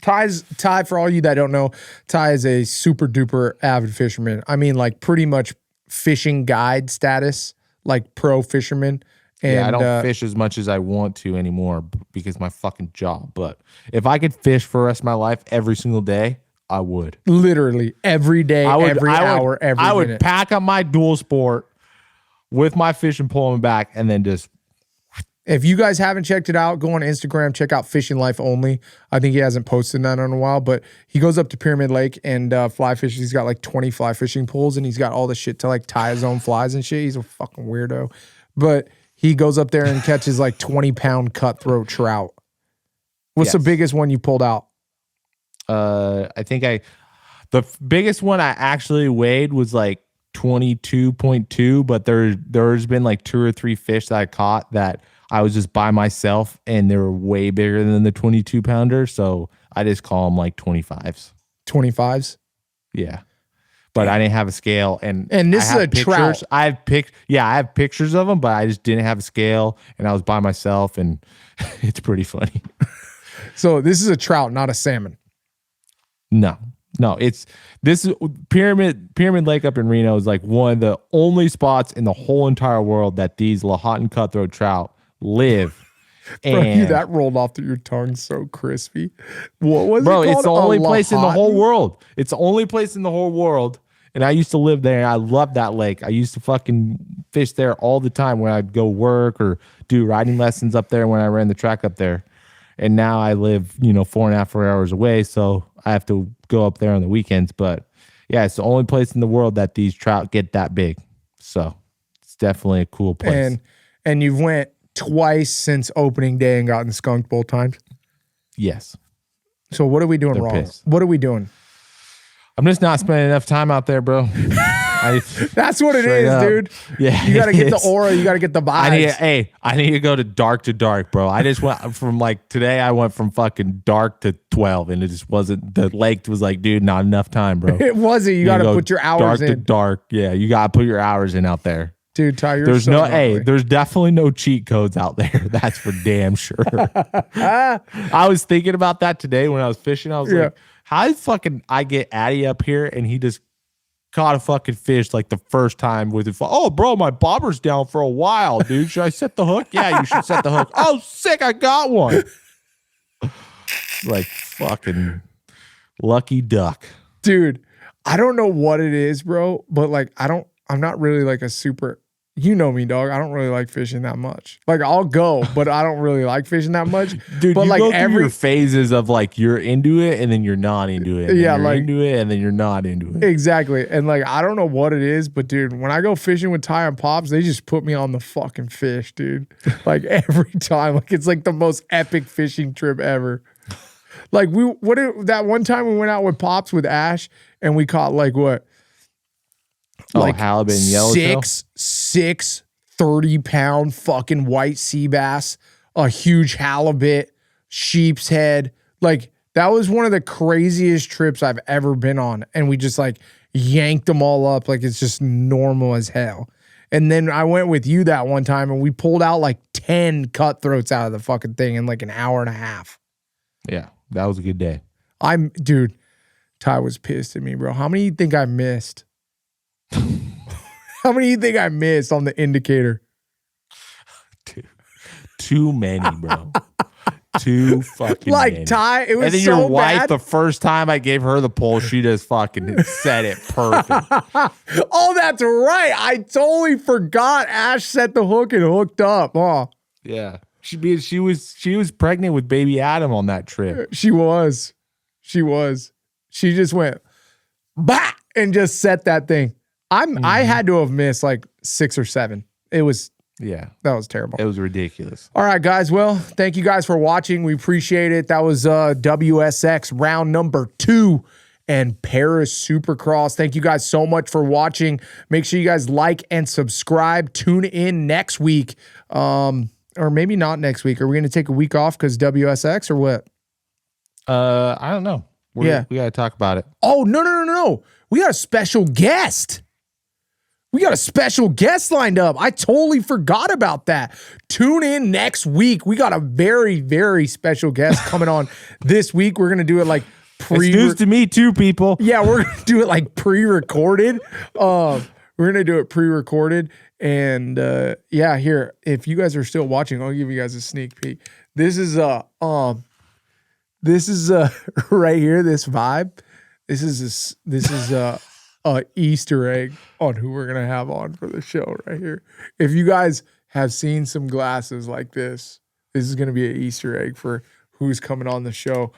Ty, for all you that don't know, Ty is a super duper avid fisherman. I mean, like pretty much fishing guide status, like pro fisherman. And I don't fish as much as I want to anymore because my fucking job. But if I could fish for the rest of my life every single day, I would. Literally every day, every hour, every minute. I would pack up my dual sport with my fishing pole on my back and then just... If you guys haven't checked it out, go on Instagram, check out Fishing Life Only. I think he hasn't posted that in a while, but he goes up to Pyramid Lake and fly fishes. He's got like 20 fly fishing poles and he's got all the shit to like tie his own flies and shit. He's a fucking weirdo. But he goes up there and catches like 20-pound cutthroat trout. What's the biggest one you pulled out? I think the biggest one I actually weighed was like 22.2, but there's been like 2 or 3 fish that I caught that I was just by myself and they were way bigger than the 22-pounder. So I just call them like 25s. 25s? Yeah. But I didn't have a scale. And this is a trout. I have pictures of them, but I just didn't have a scale and I was by myself and it's pretty funny. So this is a trout, not a salmon. No, this is Pyramid Lake up in Reno is like one of the only spots in the whole entire world that these Lahontan cutthroat trout live. Bro, that rolled off through your tongue so crispy. What was it called? It's the only place in the whole world. It's the only place in the whole world. And I used to live there and I loved that lake. I used to fucking fish there all the time when I'd go work or do riding lessons up there when I ran the track up there. And now I live, 4.5 hours away. So I have to go up there on the weekends. But yeah, it's the only place in the world that these trout get that big. So it's definitely a cool place. And you've went twice since opening day and gotten skunked both times? Yes. So what are we doing wrong? Pissed. What are we doing? I'm just not spending enough time out there, bro. That's what it is, dude. Yeah, you got to get the aura. You got to get the vibes. I need to go to dark, bro. I just went from today I went from fucking dark to 12 and it just wasn't, the lake was like, dude, not enough time, bro. It wasn't. You got to put your hours in. Dark to dark. Yeah, you got to put your hours in out there. Dude, Ty, there's definitely no cheat codes out there. That's for damn sure. I was thinking about that today when I was fishing. I was like, how fucking I get Addy up here and he just caught a fucking fish like the first time with it. Oh, bro, my bobber's down for a while, dude. Should I set the hook? Yeah, you should set the hook. Oh, sick, I got one. Like fucking lucky duck. Dude, I don't know what it is, bro, but I'm not really like a super... You know me, dog. I don't really like fishing that much. Like I'll go, but I don't really like fishing that much. Dude, but you go through your phases of like you're into it and then you're not into it. And yeah, you're into it and then you're not into it. Exactly. And I don't know what it is, but dude, when I go fishing with Ty and Pops, they just put me on the fucking fish, dude. Like every time. Like it's like the most epic fishing trip ever. Like that one time we went out with Pops with Ash and we caught like what? Like halibut and yellowtail? six 30-pound fucking white sea bass, a huge halibut, sheep's head. Like that was one of the craziest trips I've ever been on. And we just yanked them all up like it's just normal as hell. And then I went with you that one time and we pulled out 10 cutthroats out of the fucking thing in an hour and a half. Yeah, that was a good day. Dude, Ty was pissed at me, bro. How many do you think I missed? How many do you think I missed on the indicator? Dude, too many, bro. Too fucking many. Ty, it was so bad. And then your wife, the first time I gave her the pole, she just fucking said it perfect. Oh, that's right. I totally forgot. Ash set the hook and hooked up. Oh, yeah. She was pregnant with baby Adam on that trip. She was. She just went bah and just set that thing. I had to have missed 6 or 7. It was that was terrible. It was ridiculous. All right, guys. Well, thank you guys for watching. We appreciate it. That was WSX round number 2. and Paris Supercross. Thank you guys so much for watching. Make sure you guys like and subscribe. Tune in next week. Or maybe not next week. Are we going to take a week off because WSX or what? I don't know. We got to talk about it. Oh, no. We got a special guest. We got a special guest lined up. I totally forgot about that. Tune in next week. We got a very, very special guest coming on this week. We're going to do it like It's news to me too, people. Yeah, we're going to do it like pre-recorded. We're going to do it pre-recorded. And here, if you guys are still watching, I'll give you guys a sneak peek. This is right here, this vibe. This is a Easter egg on who we're gonna have on for the show right here. If you guys have seen some glasses like this is gonna be an Easter egg for who's coming on the show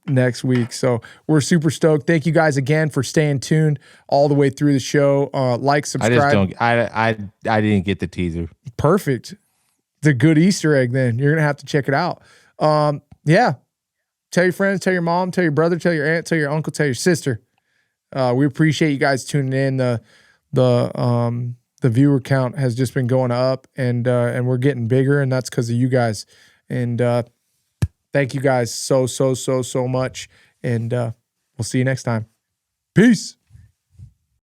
next week. So we're super stoked. Thank you guys again for staying tuned all the way through the show. Like, subscribe. I didn't get the teaser. Perfect. It's a good Easter egg then. You're gonna have to check it out. Tell your friends, tell your mom, tell your brother, tell your aunt, tell your uncle, tell your sister. We appreciate you guys tuning in. The viewer count has just been going up, and we're getting bigger, and that's because of you guys. And thank you guys so much. And we'll see you next time. Peace.